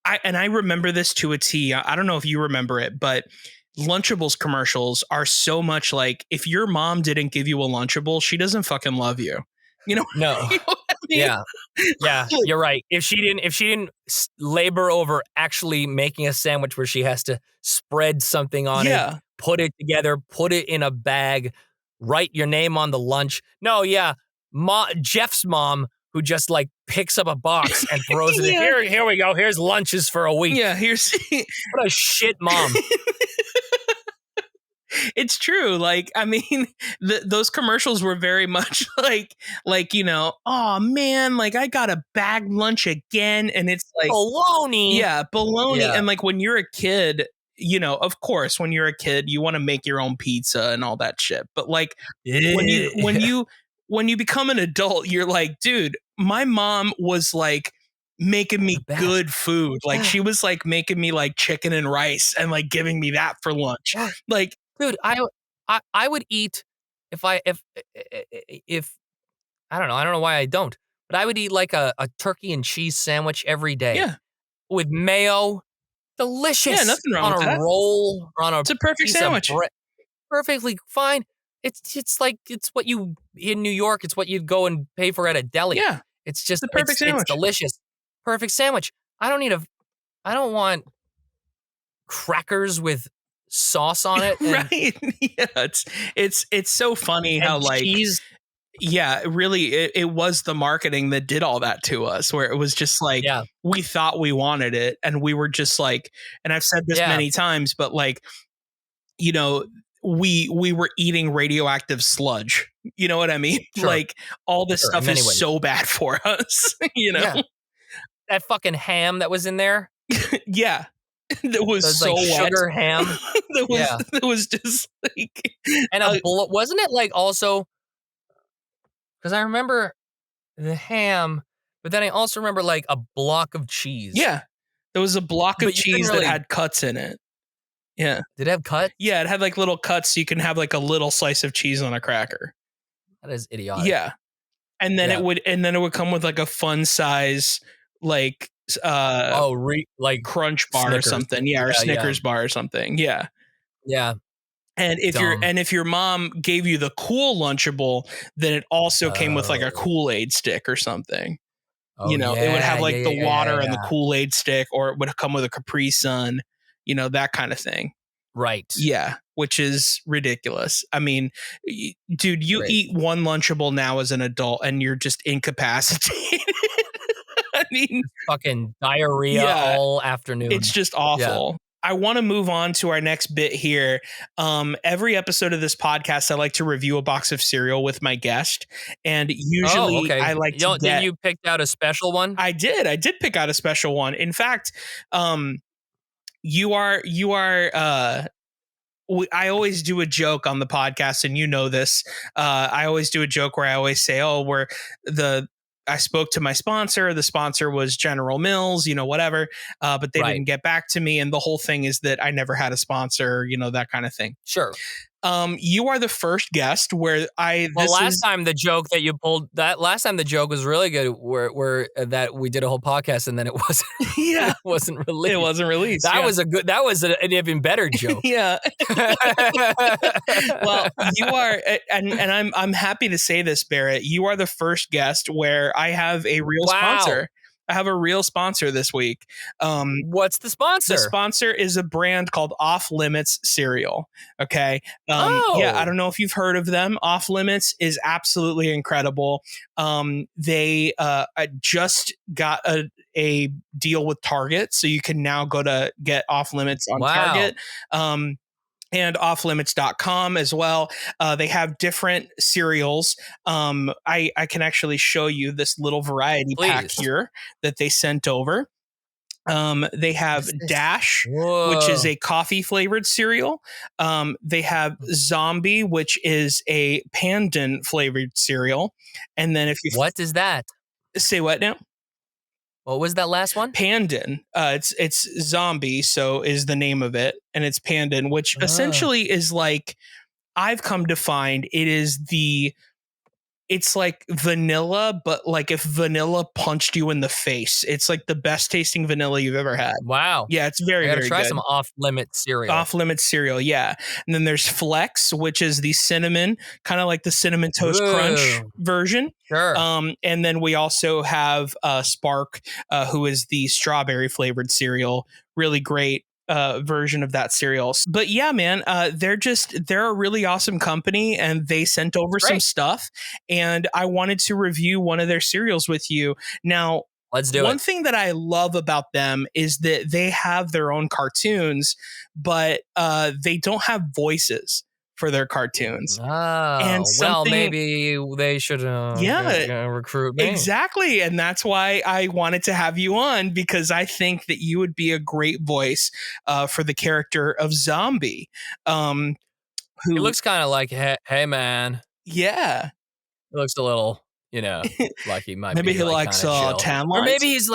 I remember this to a T. I don't know if you remember it, but Lunchables commercials are so much like, if your mom didn't give you a Lunchable, she doesn't fucking love you. You know? No. You know what I mean? Yeah, you're right. If she didn't labor over actually making a sandwich where she has to spread something on it, put it together, put it in a bag, write your name on the lunch. No, Jeff's mom, who just like picks up a box and throws it in. Here we go. Here's lunches for a week. Yeah, what a shit mom. It's true. Like, I mean, those commercials were very much like, you know, oh man, like I got a bag lunch again. And it's like baloney. Yeah, baloney. Yeah. And like when you're a kid, you know, of course, when you're a kid, you want to make your own pizza and all that shit. But like when you become an adult, you're like, dude, my mom was like making me good food. Like she was like making me like chicken and rice and like giving me that for lunch. Like, dude, I would eat if I don't know why I don't, but I would eat like a turkey and cheese sandwich every day. Yeah. With mayo. Delicious. Yeah, nothing wrong with that. On a roll or on a It's a perfect sandwich. Perfectly fine. It's like it's what you in New York, it's what you'd go and pay for at a deli. Yeah. It's just the perfect sandwich. It's delicious. Perfect sandwich. I don't want crackers with sauce on it. And, right. Yeah. It's so funny how and like, cheese. yeah, really, it was the marketing that did all that to us, where it was just like, Yeah. we thought we wanted it. And we were just like, and I've said this Yeah. many times, but like, you know, we were eating radioactive sludge. You know what I mean? Sure. Like all this Sure, in stuff many is ways. so bad for us, you know? Yeah. That fucking ham that was in there. Yeah. That was Those so like wet. sugar ham. Yeah. That was just like, And a bullet. Wasn't it like also, because I remember the ham, but then I also remember like a block of cheese. yeah, there was a block of But you couldn't cheese really- that had cuts in it. Yeah. Did it have cuts? Yeah, it had like little cuts so you can have like a little slice of cheese on a cracker. That is idiotic. Yeah. And then Yeah. it would come with like a fun size like like crunch bar Snickers. or something. Yeah, or Yeah, Snickers bar or something. Yeah. Yeah. And if your mom gave you the cool Lunchable, then it also came with like a Kool-Aid stick or something. Oh, You know, it would have like the water and the yeah. Kool-Aid stick, or it would come with a Capri Sun, you know, that kind of thing. Right. Yeah, which is ridiculous. I mean, dude, you Great. eat one Lunchable now as an adult and you're just incapacitated. I mean, Fucking diarrhea Yeah. all afternoon. it's just awful. I want to move on to our next bit here. Every episode of this podcast, I like to review a box of cereal with my guest, and usually I like to get. Did you pick out a special one? I did pick out a special one. In fact, you are. I always do a joke on the podcast, and you know this. I always do a joke where I always say, "Oh, I spoke to my sponsor. The sponsor was General Mills, you know, whatever. But they didn't get back to me. And the whole thing is that I never had a sponsor, you know, that kind of thing." Sure. You are the first guest where last time the joke was really good, where that we did a whole podcast and then it wasn't. Yeah, it wasn't released. It wasn't released. That was an even better joke. Yeah. Well, you are, and I'm happy to say this, Barrett. You are the first guest where I have a real sponsor. I have a real sponsor this week. What's the sponsor? The sponsor is a brand called Off Limits cereal. Okay. Yeah, I don't know if you've heard of them. Off Limits is absolutely incredible. They just got a deal with Target, so you can now go to get Off Limits on Target. And offlimits.com as well. They have different cereals. I can actually show you this little variety pack here that they sent over. They have Dash, which is a coffee flavored cereal. They have Zombie, which is a pandan flavored cereal. And then what is that? Say what now? What was that last one? Pandan. It's Zombie, so is the name of it, and it's Pandan, which essentially is like, I've come to find it's like vanilla, but like if vanilla punched you in the face. It's like the best tasting vanilla you've ever had. Wow. Yeah, it's very, very good. Try some Off Limits cereal. Off Limits cereal, yeah. And then there's Flex, which is the cinnamon, kind of like the Cinnamon Toast Crunch version. Sure. And then we also have Spark, who is the strawberry flavored cereal. Really great version of that cereal. But yeah, man, they're a really awesome company, and they sent over some stuff, and I wanted to review one of their cereals with you. Now, let's do it. One thing that I love about them is that they have their own cartoons, but they don't have voices for their cartoons. And maybe they should recruit me. Exactly. And that's why I wanted to have you on, because I think that you would be a great voice for the character of Zombie. Who he looks kind of like, hey, man. Yeah. He looks a little, like he might maybe be he likes tan lines. Or maybe he's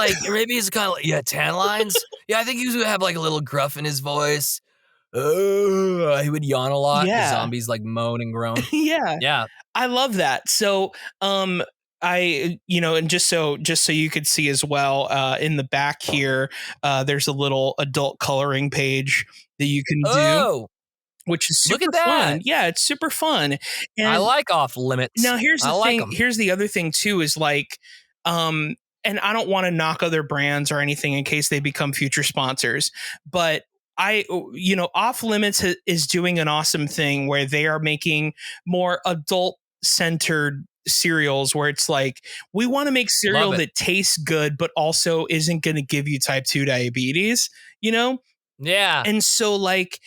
kind of like, tan lines. Yeah, I think he's going to have like a little gruff in his voice. He would yawn a lot. Yeah. The zombies like moan and groan. Yeah. I love that. So, and just so you could see as well, in the back here, there's a little adult coloring page that you can do, which is super fun. Yeah, it's super fun. And I like Off Limits. Now here's the thing. Here's the other thing too, is like, and I don't want to knock other brands or anything in case they become future sponsors, but Off Limits is doing an awesome thing where they are making more adult centered cereals where it's like, we want to make cereal that tastes good, but also isn't going to give you type 2 diabetes, Yeah. And so like,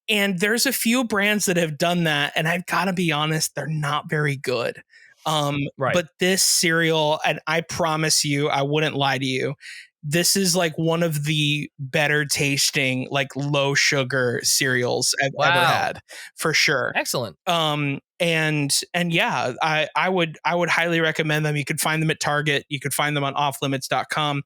and there's a few brands that have done that. And I've got to be honest, they're not very good. Right. But this cereal, and I promise you, I wouldn't lie to you, this is like one of the better tasting, like low sugar cereals I've ever had, for sure. Excellent. And yeah, I would highly recommend them. You could find them at Target. You could find them on offlimits.com.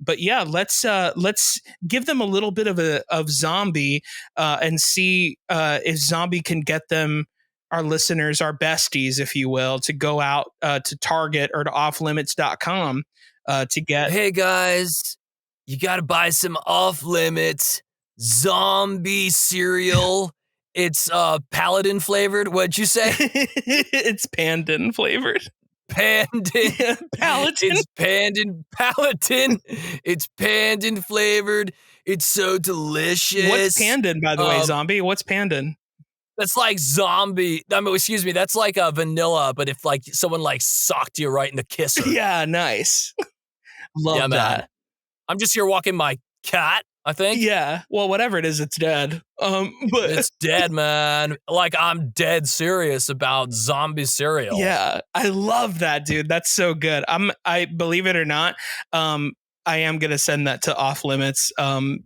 But yeah, let's give them a little bit of Zombie and see if Zombie can get them, our listeners, our besties, if you will, to go out to Target or to offlimits.com to get. Hey guys, you got to buy some Off Limits Zombie cereal. It's paladin flavored. What'd you say? It's pandan flavored. Pandan. Paladin. It's pandan paladin. It's pandan flavored. It's so delicious. What's pandan, by the way, Zombie? What's pandan? That's like zombie. I mean, excuse me. That's like a vanilla, but if like someone like socked you right in the kisser. Yeah, nice. Love that. Man. I'm just here walking my cat, I think. Yeah. Well, whatever it is, it's dead. But it's dead, man. Like, I'm dead serious about zombie cereal. Yeah. I love that, dude. That's so good. I believe it or not, I am gonna send that to Off Limits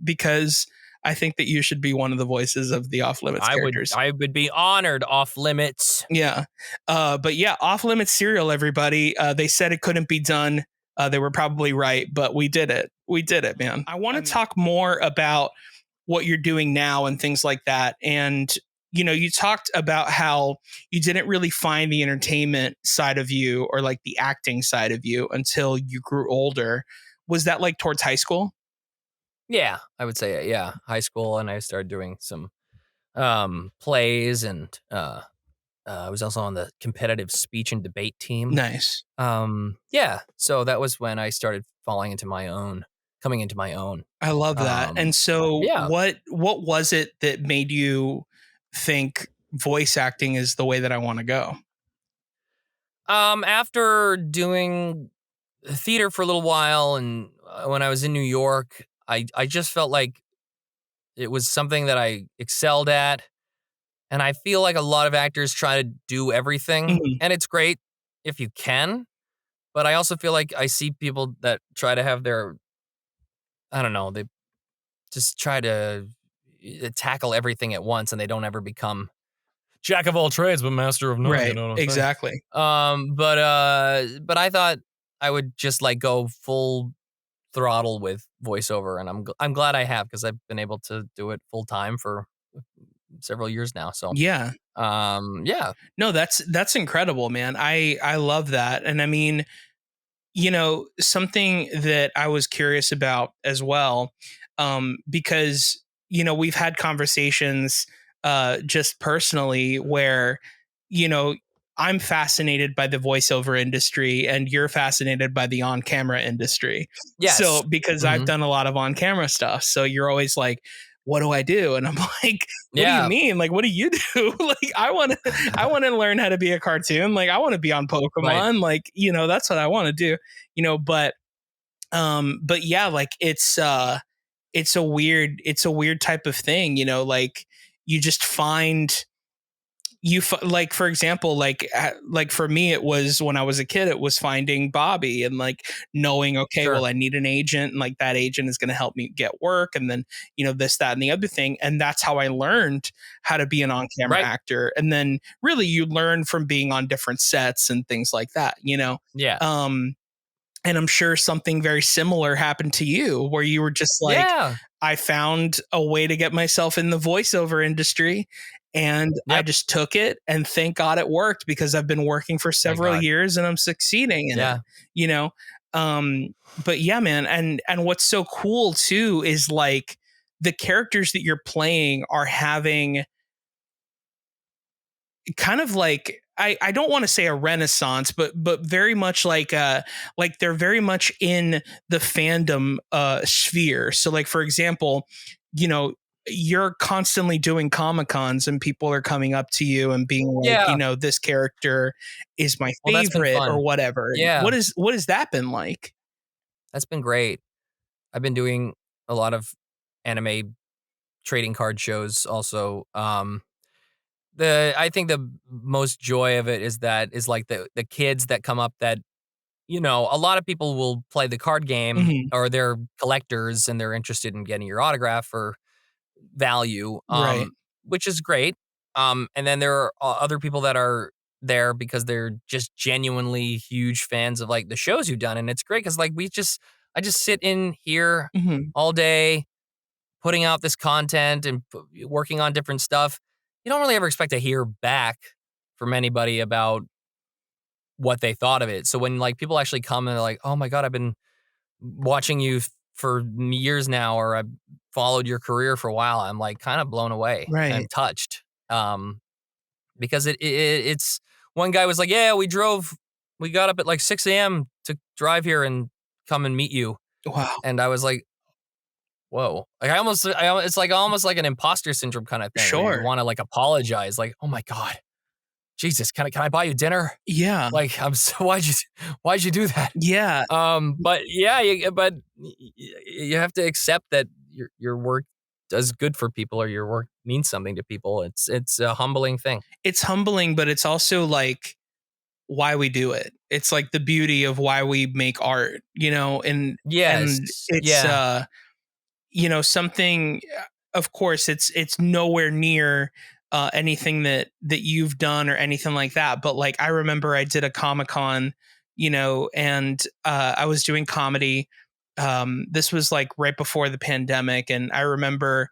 because I think that you should be one of the voices of the Off Limits characters. I would be honored, Off Limits. Yeah. But yeah, Off Limits cereal, everybody. They said it couldn't be done. They were probably right, but we did it. We did it, man. I want to talk more about what you're doing now and things like that. And, you talked about how you didn't really find the entertainment side of you or like the acting side of you until you grew older. Was that like towards high school? Yeah, I would say, yeah, high school. And I started doing some plays and I was also on the competitive speech and debate team. Nice. Yeah. So that was when I started coming into my own. I love that. And so what was it that made you think voice acting is the way that I want to go? After doing theater for a little while and when I was in New York, I just felt like it was something that I excelled at. And I feel like a lot of actors try to do everything, and it's great if you can. But I also feel like I see people that try to have their, I don't know, they just try to tackle everything at once, and they don't ever become jack of all trades but master of none. Right, you know what I'm exactly. But I thought I would just like go full throttle with voiceover, and I'm glad I have, because I've been able to do it full time for several years now. So yeah. No, that's incredible, man. I love that. And I mean, something that I was curious about as well, because, we've had conversations just personally where, I'm fascinated by the voiceover industry and you're fascinated by the on-camera industry. Yes. So because I've done a lot of on-camera stuff. So you're always like, what do I do? And I'm like, what do you mean? Like, what do you do? Like, I want to learn how to be a cartoon. Like, I want to be on Pokemon. Right. Like, that's what I want to do, but yeah, like it's a weird type of thing, like you just find like, for example, like for me, it was when I was a kid, it was finding Bobby and like knowing, okay, sure, well, I need an agent, and like that agent is going to help me get work. And then, this, that, and the other thing. And that's how I learned how to be an on-camera actor. And then really you learn from being on different sets and things like that, Yeah. And I'm sure something very similar happened to you where you were just like, I found a way to get myself in the voiceover industry. And I just took it, and thank God it worked, because I've been working for several years and I'm succeeding in it, but yeah, man. And what's so cool too is like the characters that you're playing are having kind of like, I don't want to say a renaissance, but very much like they're very much in the fandom sphere. So like, for example, you're constantly doing Comic-Cons and people are coming up to you and being like, Yeah. this character is my Well, that's been favorite or fun. whatever. Yeah. What has that been like? That's been great. I've been doing a lot of anime trading card shows also. I think the most joy of it is like the kids that come up that, a lot of people will play the card game Mhm. or they're collectors and they're interested in getting your autograph for value, Right. which is great. And then there are other people that are there because they're just genuinely huge fans of like the shows you've done. And it's great because like I just sit in here Mhm. all day putting out this content and working on different stuff. You don't really ever expect to hear back from anybody about what they thought of it. So when like people actually come and they're like, "Oh my God, I've been watching you for years now, or I've followed your career for a while," I'm like kind of blown away Right. and touched. Because it's one guy was like, "Yeah, we got up at like 6 a.m. to drive here and come and meet you." Wow. And I was like, whoa. Like it's like almost like an imposter syndrome kind of thing where you Sure. want to like apologize. Like, oh my God, Jesus, can I buy you dinner? Yeah. Like, I'm so, why'd you do that? Yeah. But yeah, you have to accept that your work does good for people or your work means something to people. It's a humbling thing. It's humbling, but it's also like why we do it. It's like the beauty of why we make art, and Yes. it's Yeah. something, of course it's nowhere near anything that you've done or anything like that, but like I remember I did a Comic-Con, and I was doing comedy. This was like right before the pandemic, and I remember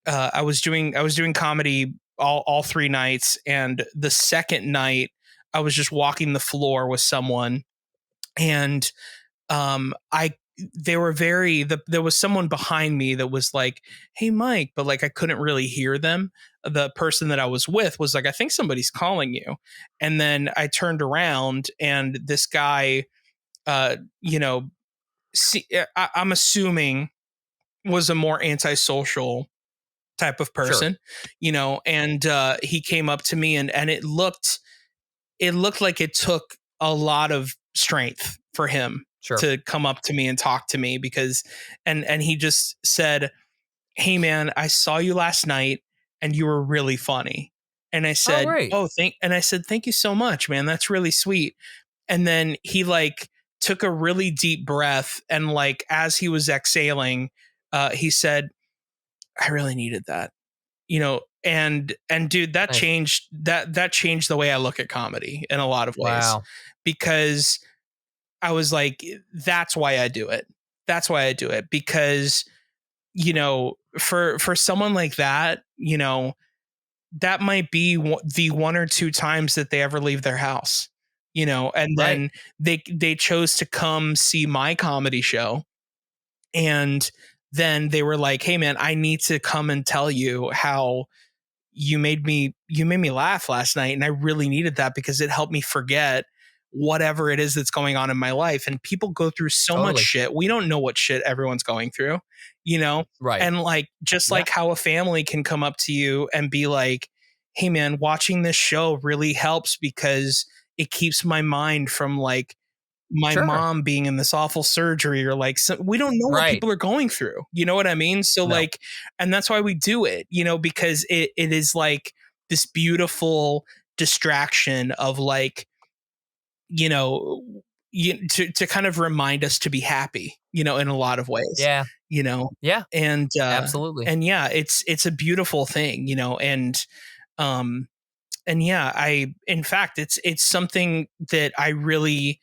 I was doing comedy all 3 nights, and the second night I was just walking the floor with someone, and I they were there was someone behind me that was like, "Hey Mike," but like I couldn't really hear them. The person that I was with was like, "I think somebody's calling you." And then I turned around and this guy uh you know I'm assuming was a more antisocial type of Sure. person, and he came up to me, and it looked like it took a lot of strength for him Sure. to come up to me and talk to me, because and he just said, "Hey man, I saw you last night and you were really funny." And I Oh, said, great. "Thank you so much, man. That's really sweet." And then he like took a really deep breath, and like as he was exhaling, he said, "I really needed that." And dude, that Nice. changed the way I look at comedy in a lot of ways, Wow. because I was like, that's why I do it. That's why I do it, because for someone like that, that might be the 1 or 2 times that they ever leave their house, and Right. then they chose to come see my comedy show, and then they were like, "Hey man, I need to come and tell you how you made me laugh last night, and I really needed that because it helped me forget whatever it is that's going on in my life." And people go through so much Totally. shit. We don't know what shit everyone's going through, you know? Right. And like just Yeah. like how a family can come up to you and be like, "Hey man, watching this show really helps because it keeps my mind from like my Sure. mom being in this awful surgery," or like, so we don't know what Right. people are going through. You know what I mean? So No. like, and that's why we do it, because it is like this beautiful distraction of like, you know, to kind of remind us to be happy, in a lot of ways, Yeah. you know, Yeah. and Absolutely. and yeah, it's a beautiful thing, um and yeah, in fact, it's something that I really,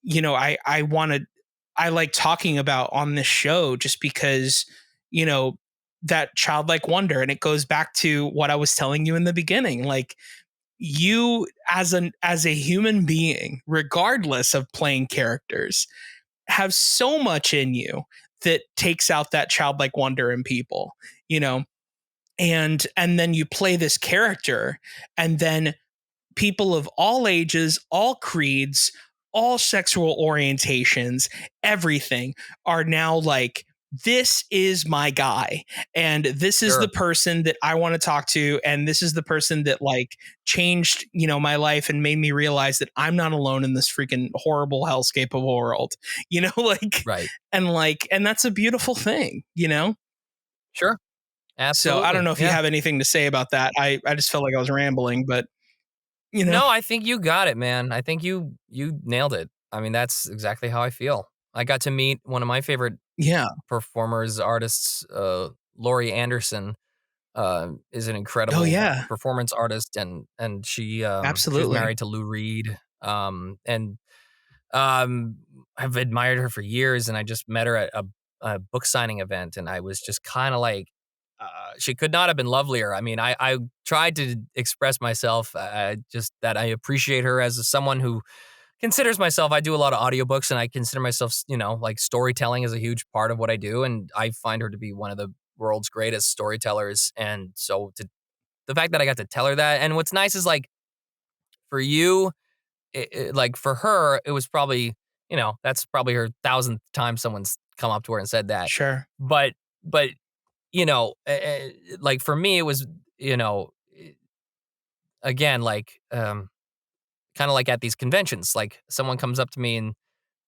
I want to, I like talking about on this show, just because, you know, that childlike wonder. And it goes back to what I was telling you in the beginning. Like, you as a human being, regardless of playing characters, have so much in you that takes out that childlike wonder in people, and then you play this character, and then people of all ages, all creeds, all sexual orientations, everything are now like this is my guy, and this is Sure. the person that I want to talk to, and this is the person that like changed, my life and made me realize that I'm not alone in this freaking horrible hellscape of a world, Right. and that's a beautiful thing. Sure. So I don't Absolutely. know if you have anything to say about that. I just felt like I was rambling, but No, I think you got it, man. I think you nailed it. I mean, that's exactly how I feel. I got to meet one of my favorite yeah. performers, artists, Laurie Anderson, is an Oh incredible yeah, performance artist, and she was absolutely. married to Lou Reed, and I've admired her for years, and I just met her at a book signing event, and I was just kind of like, she could not have been lovelier. I mean, I tried to express myself, just that I appreciate her as someone who considers myself. I do a lot of audiobooks, and I consider myself, like storytelling is a huge part of what I do, and I find her to be one of the world's greatest storytellers. And so the fact that I got to tell her that, and what's nice is like for you, like for her, it was probably, that's probably her thousandth time someone's come up to her and said that. Sure. But like for me, it was, again, like kind of like at these conventions, like someone comes up to me and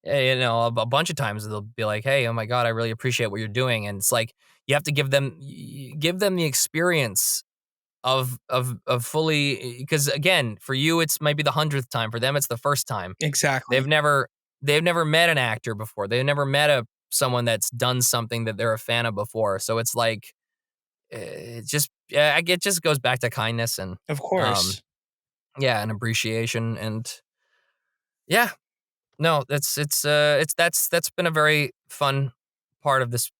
a bunch of times they'll be like, "Hey, oh my God, I really appreciate what you're doing," and it's like you have to give them the experience of fully, because again, for you it's maybe the 100th time, for them it's the first time. Exactly. They've never met an actor before. They've never met someone that's done something that they're a fan of before. So it's like it just goes back to kindness and Of um course. yeah, and appreciation, and yeah, no, that's been a very fun part of this,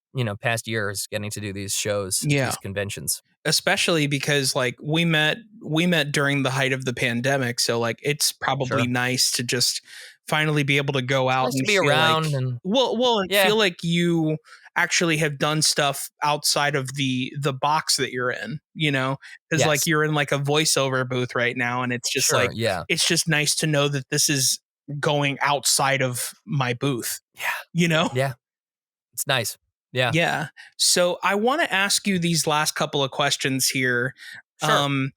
past year, is getting to do these shows, Yeah. these conventions. Especially because like we met during the height of the pandemic, so like it's probably Sure. nice to just finally be able to go out Nice to and be feel like around and and yeah, feel like you actually have done stuff outside of the box that you're in, because like yes, you're in like a voiceover booth right now, and it's just sure, like yeah, it's just nice to know that this is going outside of my booth, yeah, you know yeah. It's nice. Yeah, Yeah. So I want to ask you these last couple of questions here. sure.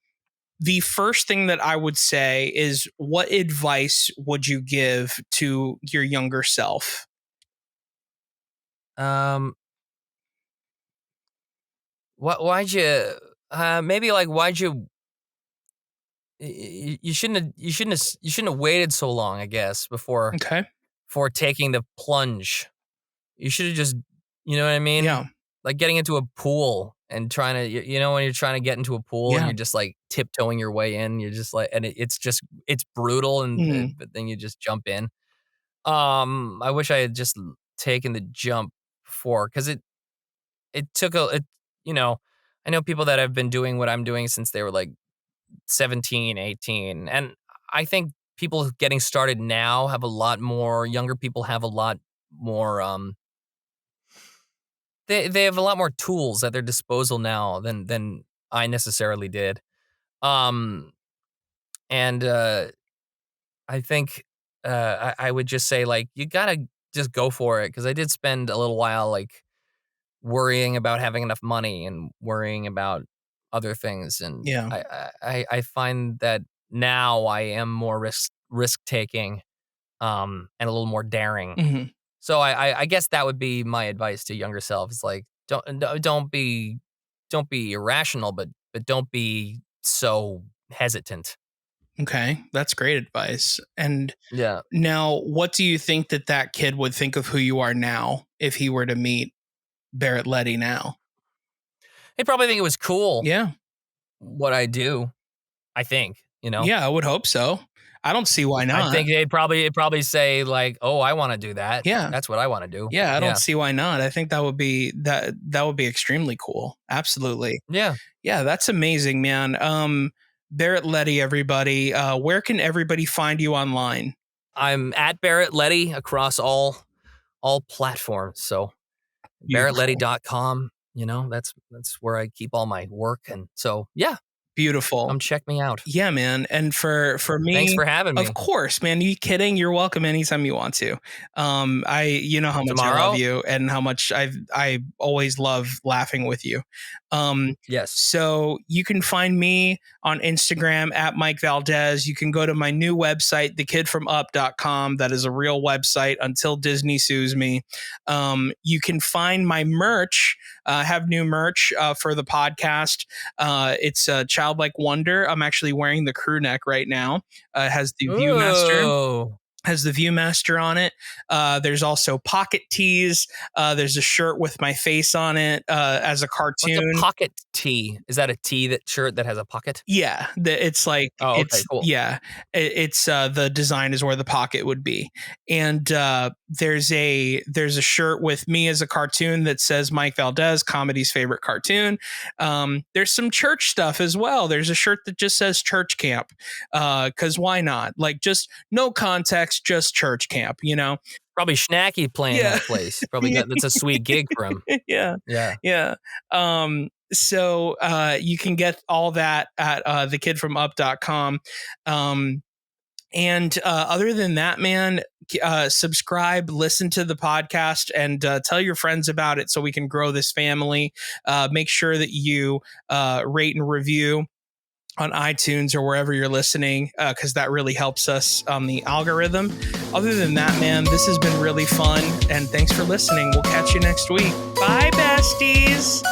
The first thing that I would say is, what advice would you give to your younger self? Um, why'd you? Maybe like why'd you? You shouldn't have waited so long, I guess, Okay. before taking the plunge. You should have just, you know what I mean? Yeah. Like getting into a pool and trying to, when you're trying to get into a pool and Yeah. you're just like tiptoeing your way in, you're just like, and it's brutal, and Mhm. but then you just jump in. I wish I had just taken the jump before, because it took you know, I know people that have been doing what I'm doing since they were like 17, 18, and I think people getting started now have a lot more, younger people have a lot more, they have a lot more tools at their disposal now than I necessarily did. Um, and I think I would just say, like, you gotta just go for it, because I did spend a little while like worrying about having enough money and worrying about other things, and Yeah. I find that now I am more risk taking, and a little more daring. Mhm. So I guess that would be my advice to younger selves. Like, don't be irrational, but don't be so hesitant. Okay. That's great advice. And Yeah. now, what do you think that kid would think of who you are now if he were to meet Barrett Leddy now? They probably think it was cool Yeah. what I do. I think, Yeah, I would hope so. I don't see why I not. think they'd probably say like, "Oh, I want to do that. Yeah. That's what I want to do." Yeah, I don't Yeah. see why not. I think that would be extremely cool. Absolutely. Yeah. Yeah, that's amazing, man. Barrett Leddy, everybody. Where can everybody find you online? I'm at Barrett Leddy across all platforms. So Beautiful. barrettleddy.com, that's where I keep all my work, and so yeah. Beautiful. Come check me out. Yeah, man. And for me, thanks for having me. Of course, man. You kidding? You're welcome anytime you want to. You know how much I love you and how much I always love laughing with you. Yes. So you can find me on Instagram at Mike Valdez. You can go to my new website, thekidfromup.com. That is a real website until Disney sues me. You can find my merch. Have new merch for the podcast. It's Childlike Wonder. I'm actually wearing the crew neck right now. Has the Viewmaster. Has the Viewmaster on it. There's also pocket tees. There's a shirt with my face on it as a cartoon. What's a pocket tee? Is that a shirt that has a pocket? Yeah, it's like okay, cool. Yeah, it's the design is where the pocket would be, and there's a shirt with me as a cartoon that says Mike Valdez, comedy's favorite cartoon. There's some church stuff as well. There's a shirt that just says church camp, because why not? Like, just no context, just church camp, you know. Probably Schnacky playing that place. Probably that's a sweet gig for him. Yeah. So you can get all that at thekidfromup.com. And other than that, man, subscribe, listen to the podcast, and tell your friends about it so we can grow this family. Make sure that you rate and review on iTunes or wherever you're listening, because that really helps us on the algorithm. Other than that, man, this has been really fun, and thanks for listening. We'll catch you next week. Bye, besties.